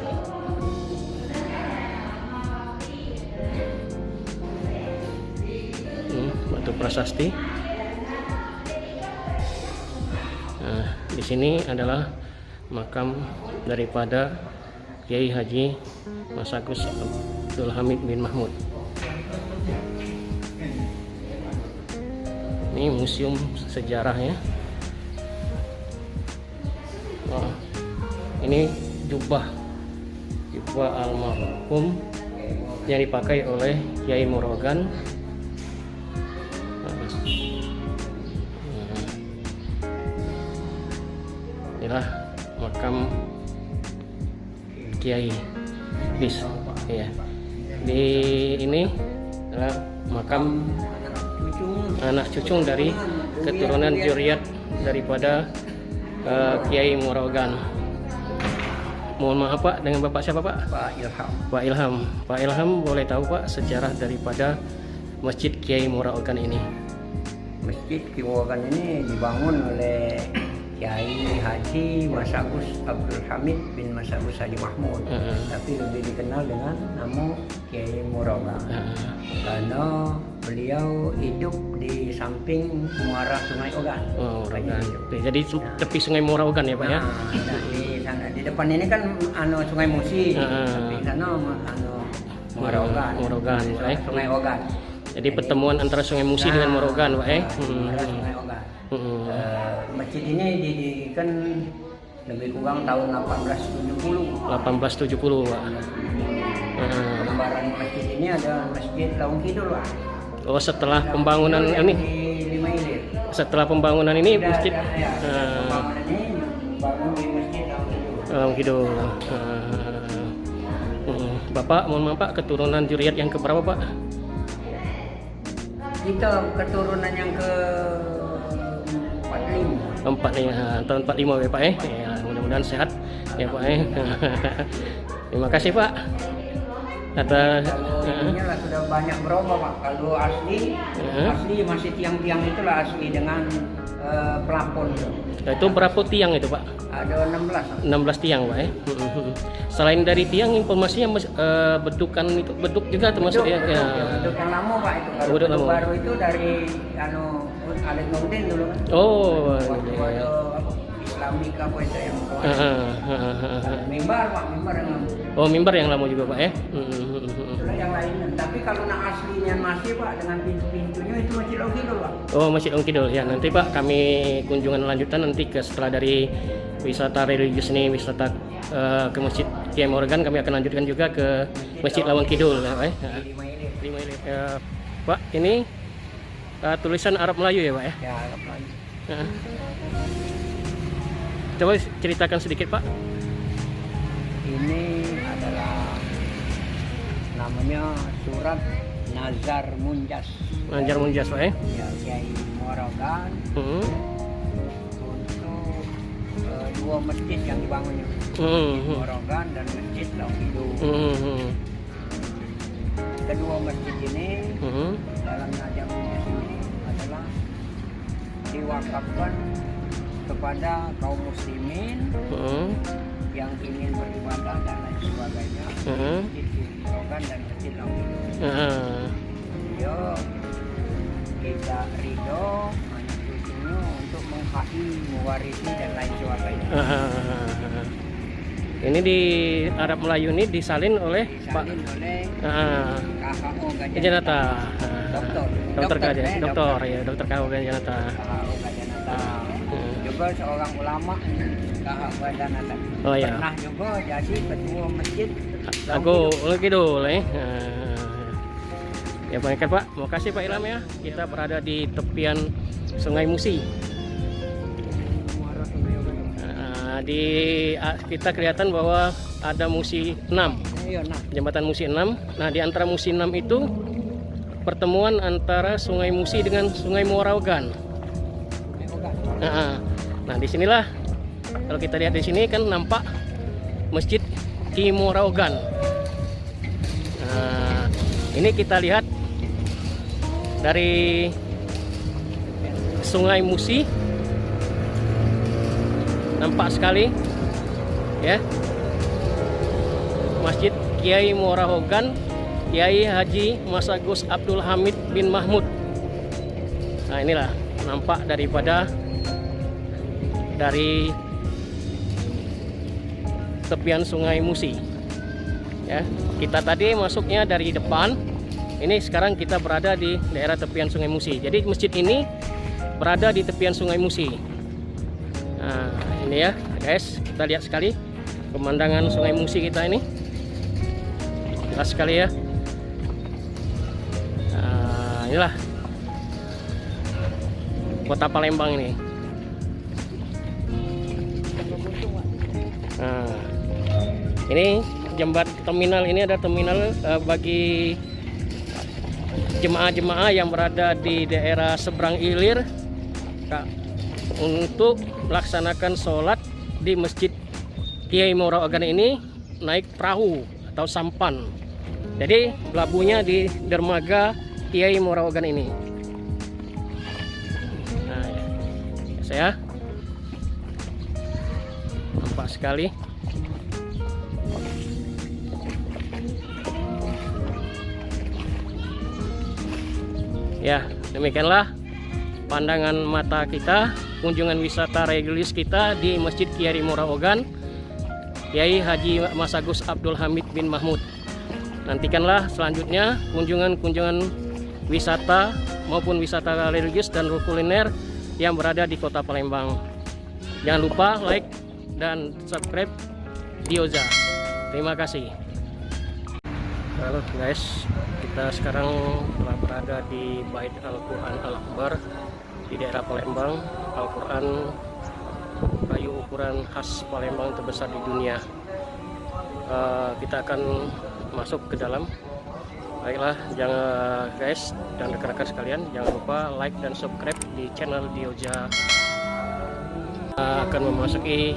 Batu prasasti. Nah, di sini adalah makam daripada Kiai Haji Masagus Abdul Hamid bin Mahmud. Ini museum sejarahnya. Oh, ini jubah almarhum yang dipakai oleh Kiai Moragan. Inilah makam Kiai bis ya. Di ini adalah makam anak cucu dari keturunan zuriat daripada Kiai Moragan. Mohon maaf Pak, dengan Bapak siapa Pak? Pak Ilham. Pak Ilham. Pak Ilham, boleh tahu Pak sejarah daripada Masjid Kiai Moragan ini? Masjid Kiai Moragan ini dibangun oleh Kiai Haji Masagus Abdul Hamid bin Masagus Haji Mahmud, tapi lebih dikenal dengan nama Kiai Moragan karena beliau hidup di samping muara Sungai Ogan. Oh, Moragan. Jadi tepi Sungai Moragan ya Pak ya? Di sana, di depan ini kan Sungai Musi, tapi sana Moragan. Moragan, baik. Sungai Ogan. Jadi pertemuan antara Sungai Musi dengan Moragan, Pak Sungai Ogan. Masjid ini didirikan lebih kurang tahun 1870. 1870, Pak. Gambaran masjid ini ada Masjid Lawang Kidul, Pak. Oh, setelah pembangunan ini. Di 5 Ilir. Setelah pembangunan ini masjid. Pembangunan ini bangun di Masjid Lawang Kidul. Bapak, mohon maaf Pak, keturunan zuriat yang keberapa Pak? Kita keturunan yang ke 45. Tahun 45 ya Pak ya. Ya, mudah-mudahan sehat ya Pak ya. Terima kasih Pak. Kalau ininya lah sudah banyak berubah Pak. Kalau asli masih tiang-tiang itulah asli dengan pelapon itu. Nah, itu berapa tiang itu Pak? Ada 16. 16 tiang Pak ya. Selain dari tiang, informasinya bedukan itu beduk juga termasuk ya. Beduk yang lama Pak itu. Kalau Beduk beduk lama. baru itu dari Alek Nurdin dulu kan. Oh, Waktu iya. ada Islamik apa itu yang mimbar Pak, mimbar yang lama. Oh, mimbar yang lama juga Pak ya. Itulah yang lainnya. Tapi kalau nak aslinya masih Pak dengan pintu-pintunya itu Masjid Long Kidul Pak. Oh, Masjid Long Kidul ya. Nanti Pak kami kunjungan lanjutan nanti setelah dari wisata religius ini, wisata ke Masjid Kiai Morgan, kami akan lanjutkan juga ke Masjid Lawang Kidul ya, Pak. Di Mailir. Pak, ini tulisan Arab Melayu ya Pak ya. Ya, Arab lagi. Coba ceritakan sedikit Pak. Ini adalah namanya surat Nazar Munjas. Nazar Munjas Pak ya. Ya, Kiai Morogan untuk dua masjid yang dibangunnya. Morogan dan Masjid Long Kidul. Kedua masjid ini dalam Nazar Munjas ini adalah diwakafkan kepada kaum muslimin yang ingin beribadah dan lain sebagainya. Masjid Morogan dan Masjid Long Kidul. Beliau tidak ridho menyetujui untuk menghai, mewarisi dan lain sebagainya. Ini di Arab Melayu ini disalin oleh Pak Disalin oleh KHO Gajanata. Dokter Dokter KHO Gajanata. KHO Gajanata. Juga seorang ulama KHO Gajanata. Oh ya. Pernah juga jadi ketua masjid Aku Long Kidul ya baikkan Pak, terima kasih Pak Ilham ya. Kita berada di tepian Sungai Musi. Kita kelihatan bahwa ada Musi 6, jembatan Musi 6. Nah, di antara Musi 6 itu pertemuan antara Sungai Musi dengan Sungai Moraogan. Nah, disinilah kalau kita lihat di sini kan nampak Masjid Ki Moraogan. Nah, ini kita lihat dari Sungai Musi, nampak sekali ya Masjid Kiai Moraogan Kiai Haji Masagus Abdul Hamid bin Mahmud. Nah, inilah nampak dari tepian Sungai Musi ya. Kita tadi masuknya dari depan, ini sekarang kita berada di daerah tepian Sungai Musi. Jadi masjid ini berada di tepian Sungai Musi. Nah, ini ya guys, kita lihat sekali pemandangan Sungai Musi kita ini, jelas sekali ya. Nah, inilah kota Palembang ini. Nah, ini terminal ini ada terminal bagi jemaah-jemaah yang berada di daerah seberang ilir untuk melaksanakan sholat di Masjid Kiai Moraogan ini naik perahu atau sampan. Jadi pelabuhnya di dermaga Kiai Moraogan ini. Nah, saya nampak sekali. Ya, demikianlah pandangan mata kita, kunjungan wisata religius kita di Masjid Kiai Moraogan Kiai Haji Masagus Abdul Hamid bin Mahmud. Nantikanlah selanjutnya kunjungan wisata maupun wisata religius dan kuliner yang berada di kota Palembang. Jangan lupa like dan subscribe Dioza. Terima kasih. Halo guys, kita sekarang telah berada di Bait Al-Quran Al-Akbar di daerah Palembang. Al-Quran kayu ukuran khas Palembang terbesar di dunia. Kita akan masuk ke dalam. Baiklah, jangan guys dan rekan-rekan sekalian, jangan lupa like dan subscribe di channel Dioza. Kita akan memasuki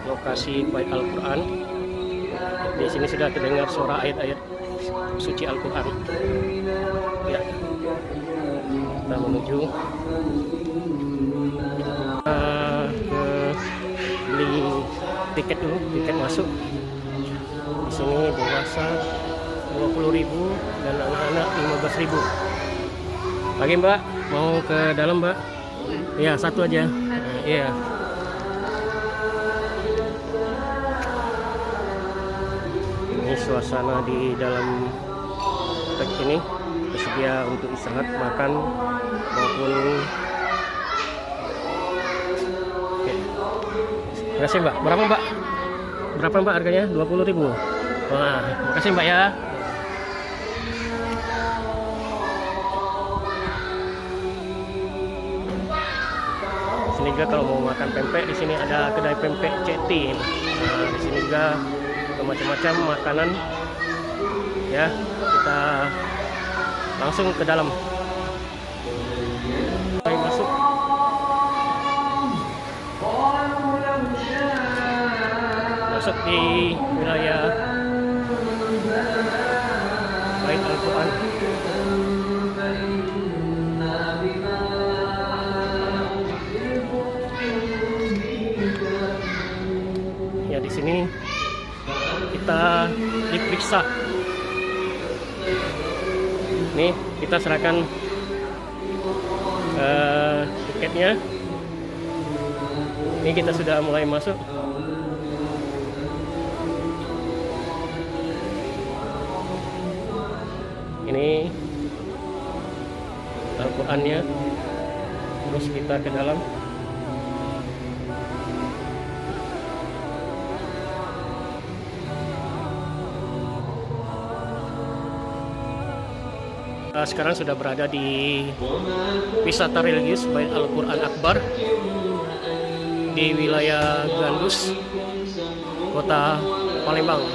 lokasi Bait Al-Quran. Di sini sudah terdengar suara ayat-ayat suci Al-Quran. Ya. kita menuju ke beli tiket dulu, tiket masuk. Di sini dewasa 20.000 dan anak-anak 15.000. Lagi Mbak, mau ke dalam Mbak? Iya, satu aja. Iya. Ini suasana di dalam trek ini, tersedia untuk istirahat, makan maupun. Oke. Terima kasih Mbak. Berapa Mbak? Berapa Mbak harganya? 20.000. Wah, terima kasih Mbak ya. Di sini juga kalau mau makan pempek, di sini ada kedai pempek Ceti. Nah, di sini juga macam-macam makanan. Ya, kita langsung ke dalam. Masuk. Masuk di wilayah Bait Al-Quran. Ya, di sini kita diperiksa. Nih, kita serahkan tiketnya. Ini kita sudah mulai masuk. Ini Al-Qurannya. Terus kita ke dalam. Sekarang sudah berada di wisata religius Bait Al-Quran Akbar di wilayah Gandus, Kota Palembang.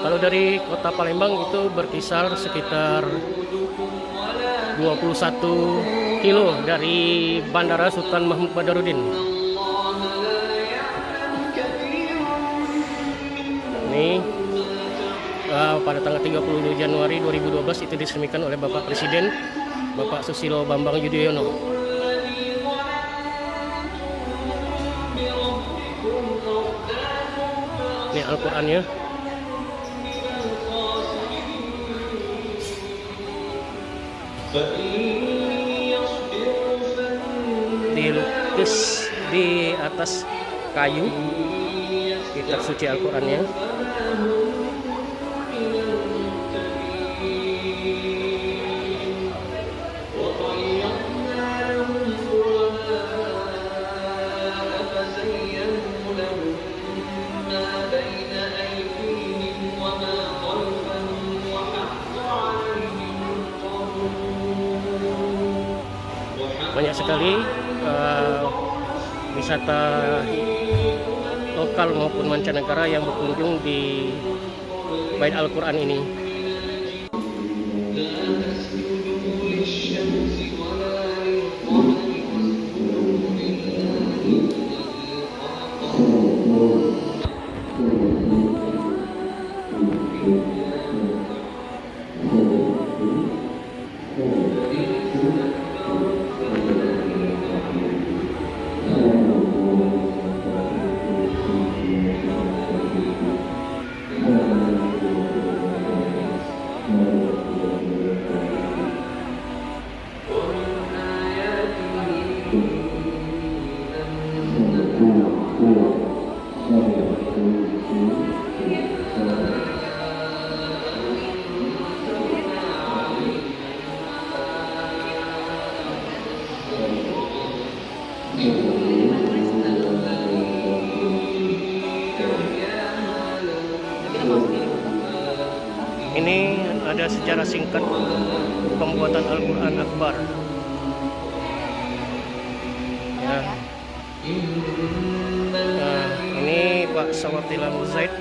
Kalau dari Kota Palembang itu berkisar sekitar 21 kilo dari Bandara Sultan Mahmud Badarudin. Ini pada tanggal 30 Januari 2012 itu diresmikan oleh Bapak Presiden Bapak Susilo Bambang Yudhoyono. Ini Al-Qurannya. Dilukis di atas kayu kitab suci Al-Qurannya. Banyak sekali wisata lokal maupun mancanegara yang berkunjung di Bait Al-Quran ini. Ini ada sejarah singkat pembuatan Al-Quran Akbar. Ya. Nah, ini Pak Sawatila Muzaid.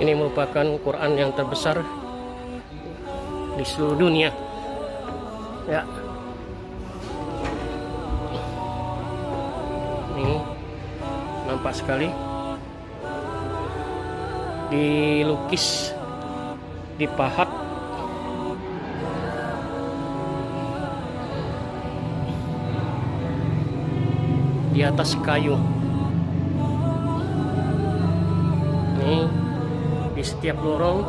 Ini merupakan Quran yang terbesar di seluruh dunia. Ya. Ini nampak sekali. Dilukis, dipahat. Di atas kayu. Ini di setiap lorong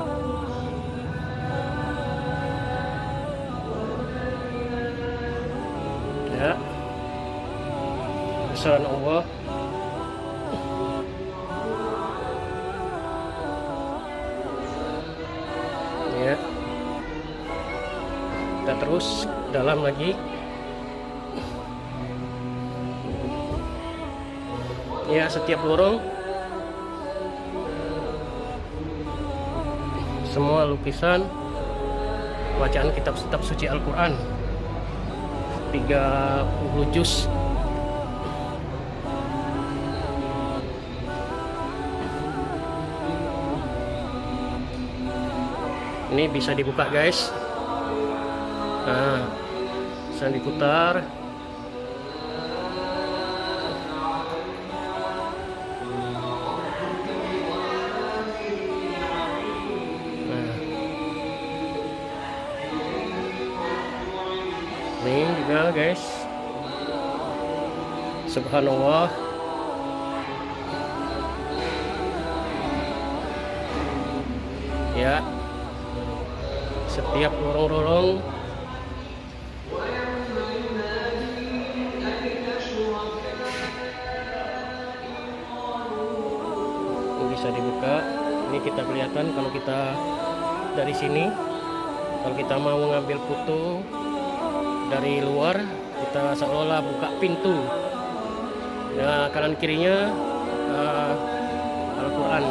ya, besaran Allah. Ya, kita terus dalam lagi. Ya, setiap lorong semua lukisan bacaan kitab-kitab suci Al-Quran 30 juz. Ini bisa dibuka guys. Nah, bisa diputar. Ini juga guys, subhanallah. Ya, setiap lorong-lorong bisa dibuka. Ini kita kelihatan kalau kita dari sini. Kalau kita mau mengambil foto dari luar, kita seolah buka pintu. Ya, kanan kirinya Al-Quran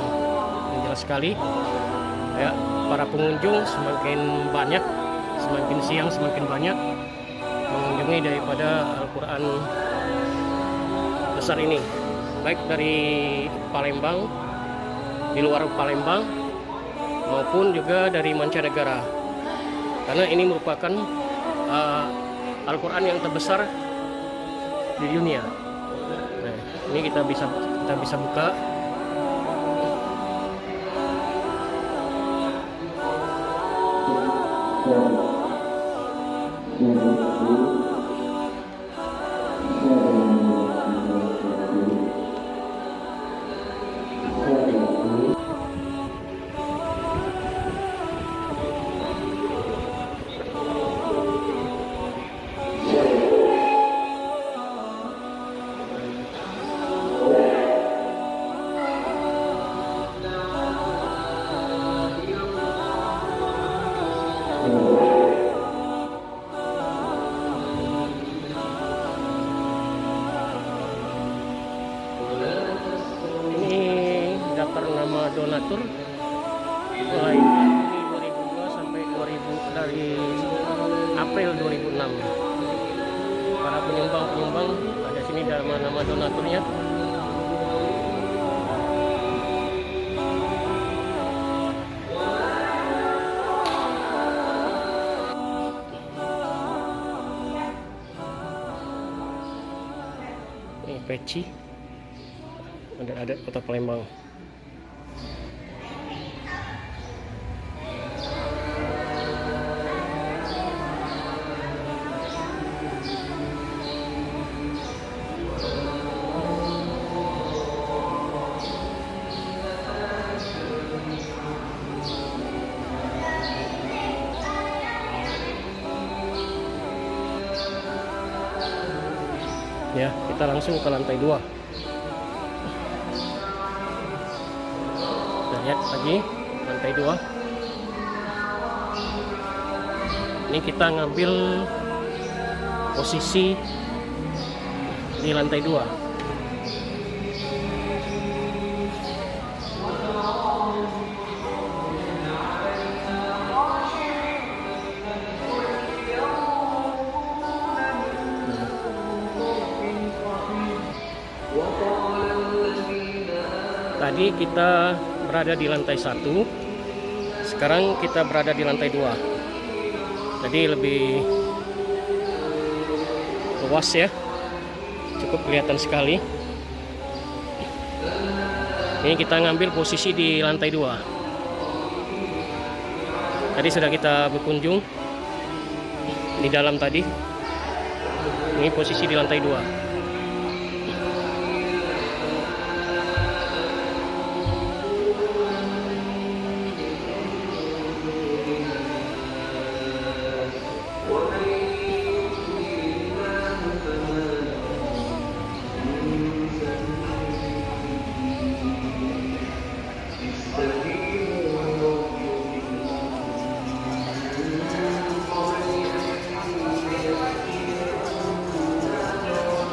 yang jelas sekali. Ya, para pengunjung semakin banyak, semakin siang semakin banyak mengunjungi daripada Al-Quran besar ini, baik dari Palembang, di luar Palembang, maupun juga dari mancanegara. Karena ini merupakan Al-Quran yang terbesar di dunia. Nah, ini kita bisa buka. Daftar nama donatur mulai Juni 2002 sampai 2000 dari April 2006. Para penyumbang ada sini nama donaturnya. Ini peci. Ada kota Palembang. Ya, kita langsung ke lantai 2. Kita lihat lagi lantai 2. Ini kita ngambil posisi di lantai 2. Tadi kita berada di lantai 1, sekarang kita berada di lantai 2. Jadi lebih luas ya, cukup kelihatan sekali. Ini kita ngambil posisi di lantai 2. Tadi sudah kita berkunjung di dalam tadi. Ini posisi di lantai 2.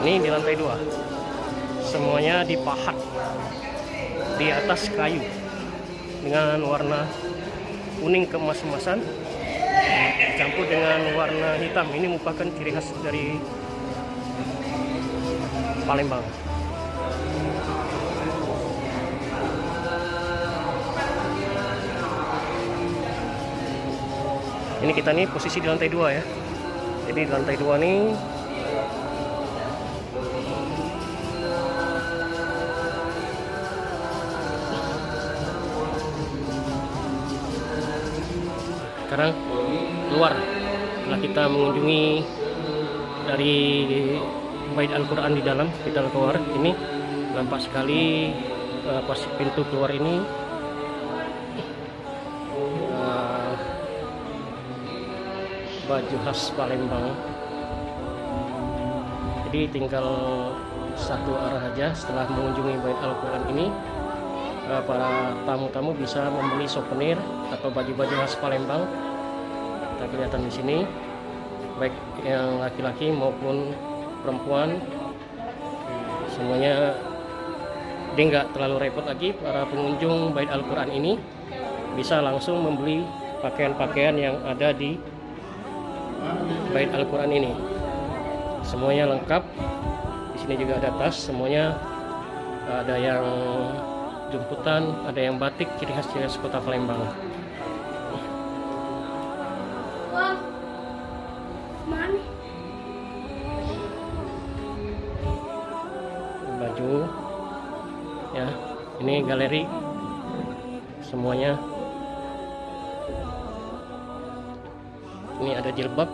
Ini di lantai 2, semuanya dipahat di atas kayu dengan warna kuning keemas-emasan campur dengan warna hitam. Ini merupakan ciri khas dari Palembang. Ini kita nih posisi di lantai 2 ya. Jadi di lantai 2 nih sekarang keluar. Setelah kita mengunjungi dari Bait Al-Quran di dalam, kita keluar. Ini nampak sekali pas pintu keluar ini baju khas Palembang. Jadi tinggal satu arah aja. Setelah mengunjungi Bait Al-Quran ini, para tamu-tamu bisa membeli souvenir atau baju-baju khas Palembang. Kita kelihatan di sini, baik yang laki-laki maupun perempuan, semuanya. Jadi nggak terlalu repot lagi. Para pengunjung Bait Al-Quran ini bisa langsung membeli pakaian-pakaian yang ada di Bait Al-Quran ini. Semuanya lengkap. Di sini juga ada tas, semuanya ada yang jemputan, ada yang batik, ciri khas kota Palembang. Baju ya, ini galeri semuanya. Ini ada jilbab,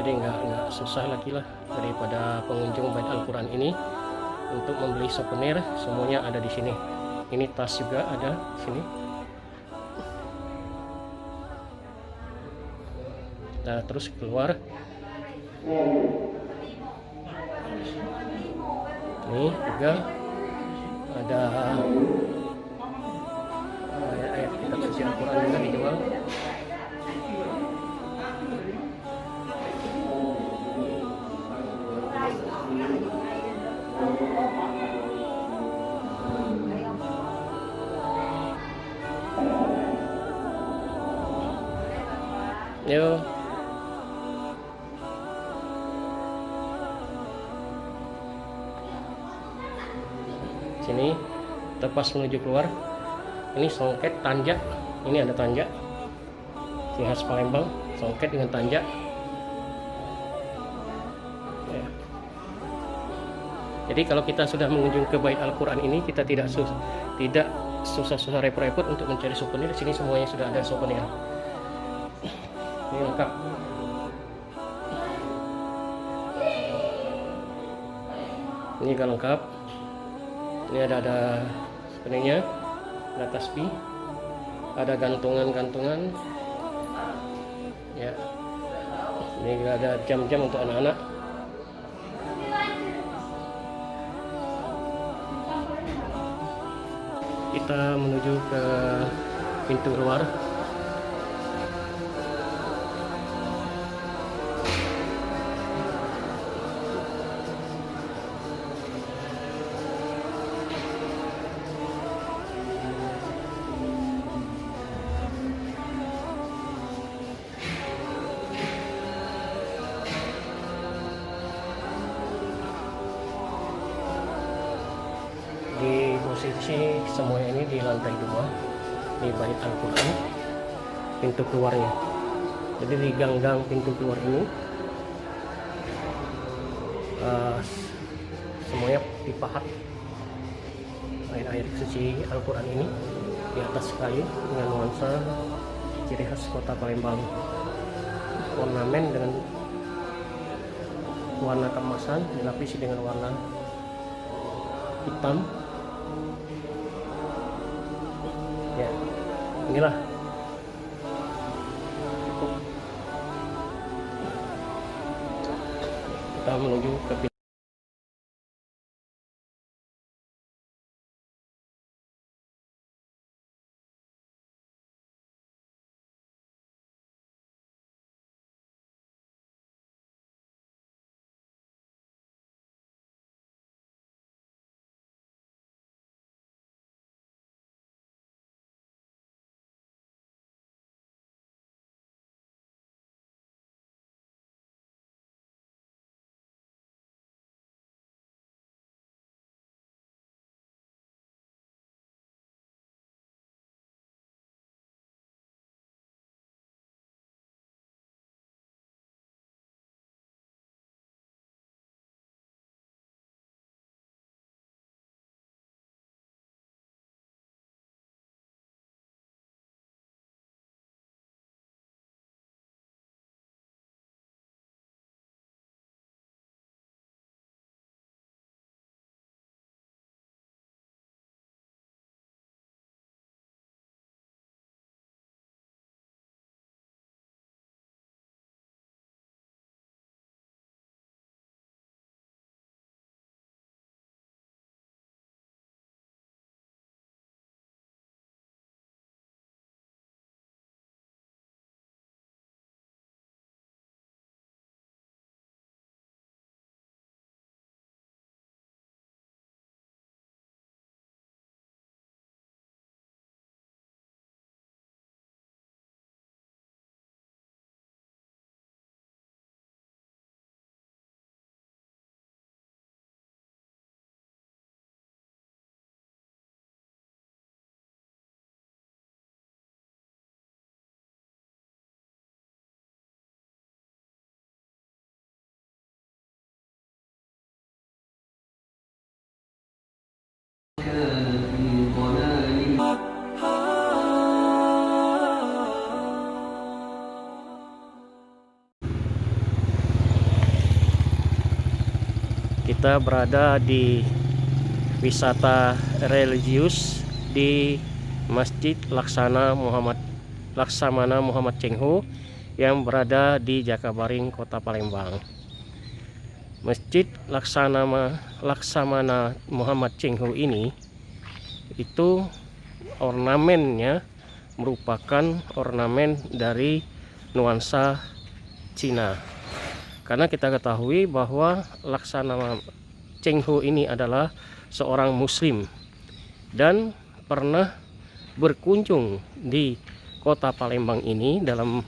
jadi nggak susah lagi lah daripada pengunjung Bait Al-Quran ini untuk membeli souvenir. Semuanya ada di sini. Ini tas juga ada di sini. Nah, terus keluar. Ini juga ada ayat kitab suci Al-Quran juga dijual. Yo. Sini tepas menuju keluar. Ini songket tanja. Ini ada tanja. Ciri khas Palembang, songket dengan tanja. Ya. Jadi kalau kita sudah mengunjungi ke Bait Al-Quran ini, kita tidak susah-susah repot-repot untuk mencari souvenir. Di sini semuanya sudah ada souvenir. Ini lengkap. Ini juga lengkap. Ini ada sebenarnya, ada tasbih, ada gantungan-gantungan. Ya. Ini juga ada jam-jam untuk anak-anak. Kita menuju ke pintu keluar. posisi semuanya ini di lantai 2 di bait Al-Quran, pintu keluarnya. Jadi di gang-gang pintu keluar ini semuanya dipahat ayat-ayat suci Al-Quran ini di atas kayu dengan nuansa ciri khas kota Palembang. Ornamen dengan warna keemasan dilapisi dengan warna hitam. Ya, inilah kita menuju ke kita berada di wisata religius di Masjid Laksamana Muhammad Cheng-Ho yang berada di Jakabaring, Kota Palembang. Masjid Laksamana Muhammad Cheng-Ho ini itu ornamennya merupakan ornamen dari nuansa Cina. Karena kita ketahui bahwa Laksamana Cheng-Ho ini adalah seorang muslim dan pernah berkunjung di kota Palembang ini dalam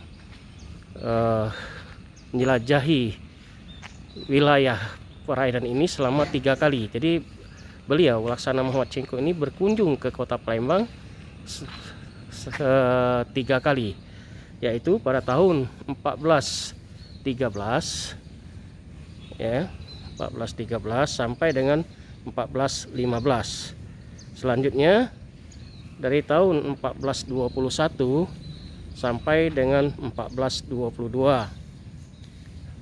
menjelajahi wilayah perairan ini selama 3 kali. Jadi beliau Laksamana Muhammad Cheng-Ho ini berkunjung ke kota Palembang 3 kali, yaitu pada tahun 1413 ya, 1413 sampai dengan 1415. Selanjutnya dari tahun 1421 sampai dengan 1422,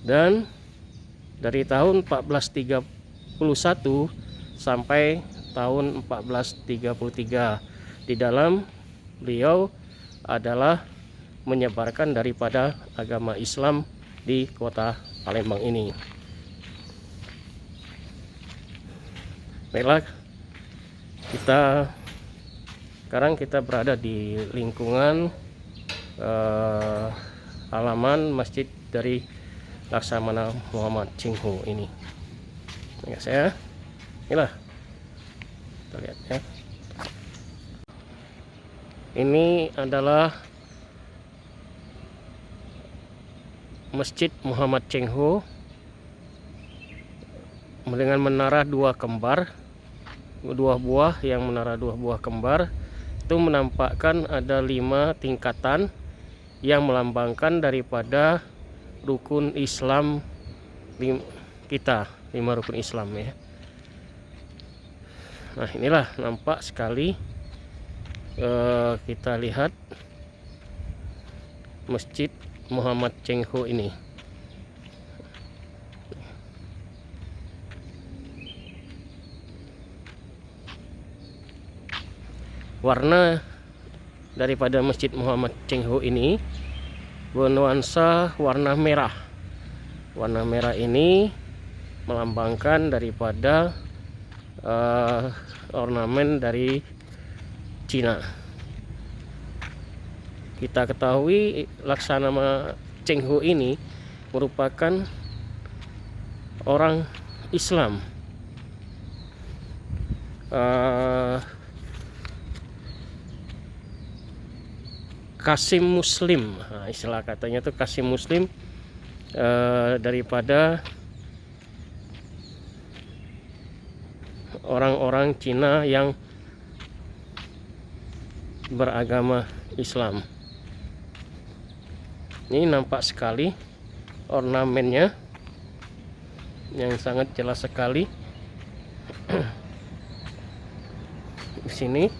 dan dari tahun 1431 sampai tahun 1433. Di dalam beliau adalah menyebarkan daripada agama Islam di kota Palembang ini. Baiklah, sekarang kita berada di lingkungan halaman masjid dari Laksamana Muhammad Cheng-Ho ini. Ya, inilah kita lihat ya. Ini adalah Masjid Muhammad Cheng-Ho dengan menara 2 kembar dua buah, yang menara dua buah kembar itu menampakkan ada 5 tingkatan yang melambangkan daripada rukun Islam kita, 5 rukun Islam ya. Nah inilah nampak sekali kita lihat Masjid Muhammad Cheng Ho ini. Warna daripada Masjid Muhammad Cheng Ho ini bernuansa warna merah. Warna merah ini melambangkan daripada ornamen dari Cina. Kita ketahui Laksamana Cheng Ho ini merupakan orang Islam. Kasim Muslim, nah, istilah katanya tuh Kasim Muslim, daripada orang-orang Cina yang beragama Islam. Ini nampak sekali ornamennya yang sangat jelas sekali di sini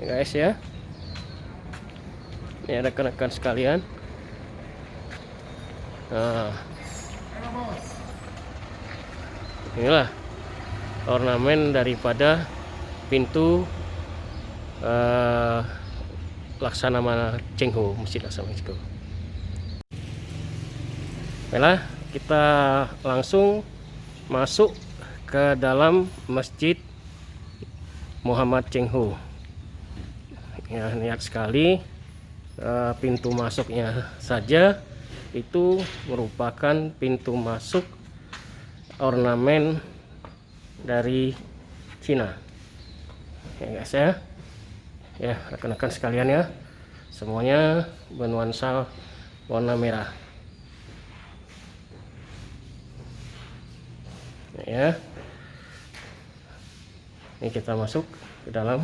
ya guys ya. Ini rekan-rekan sekalian. Nah, inilah ornamen daripada pintu Laksamana Cheng Ho, Masjid Laksamana Cheng Ho. Baiklah, kita langsung masuk ke dalam Masjid Muhammad Cheng Ho. Ya, lihat sekali pintu masuknya saja itu merupakan pintu masuk ornamen dari Cina ya guys ya. Ya rekan-rekan sekalian ya, semuanya bernuansa warna merah ya. Ini kita masuk ke dalam.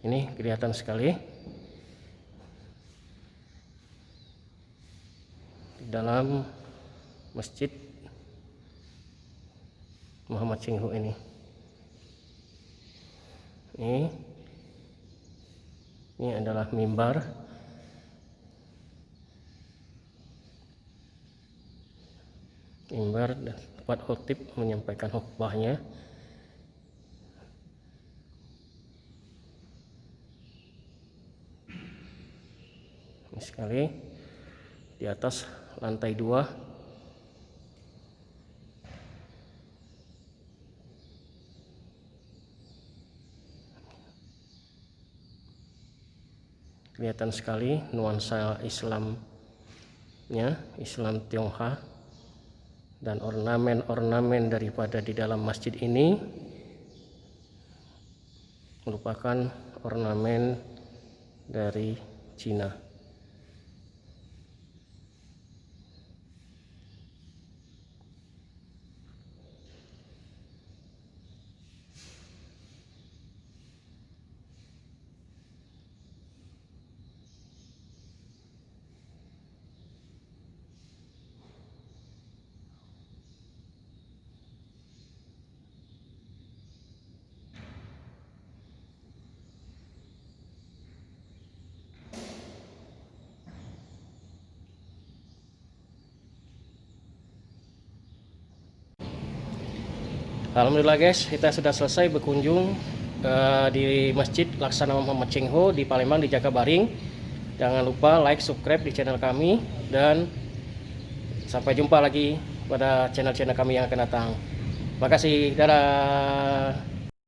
Ini kelihatan sekali di dalam Masjid Muhammad Cheng Ho ini. Ini adalah mimbar. Mimbar dan tempat khotib menyampaikan khutbahnya. Ini sekali di atas lantai 2. Kelihatan sekali nuansa Islamnya, Islam Tionghoa, dan ornamen-ornamen daripada di dalam masjid ini merupakan ornamen dari Cina. Alhamdulillah guys, kita sudah selesai berkunjung di Masjid Laksamana Muhammad Cheng Ho di Palembang, di Jakabaring. Jangan lupa like, subscribe di channel kami, dan sampai jumpa lagi pada channel-channel kami yang akan datang. Terima kasih, dadah.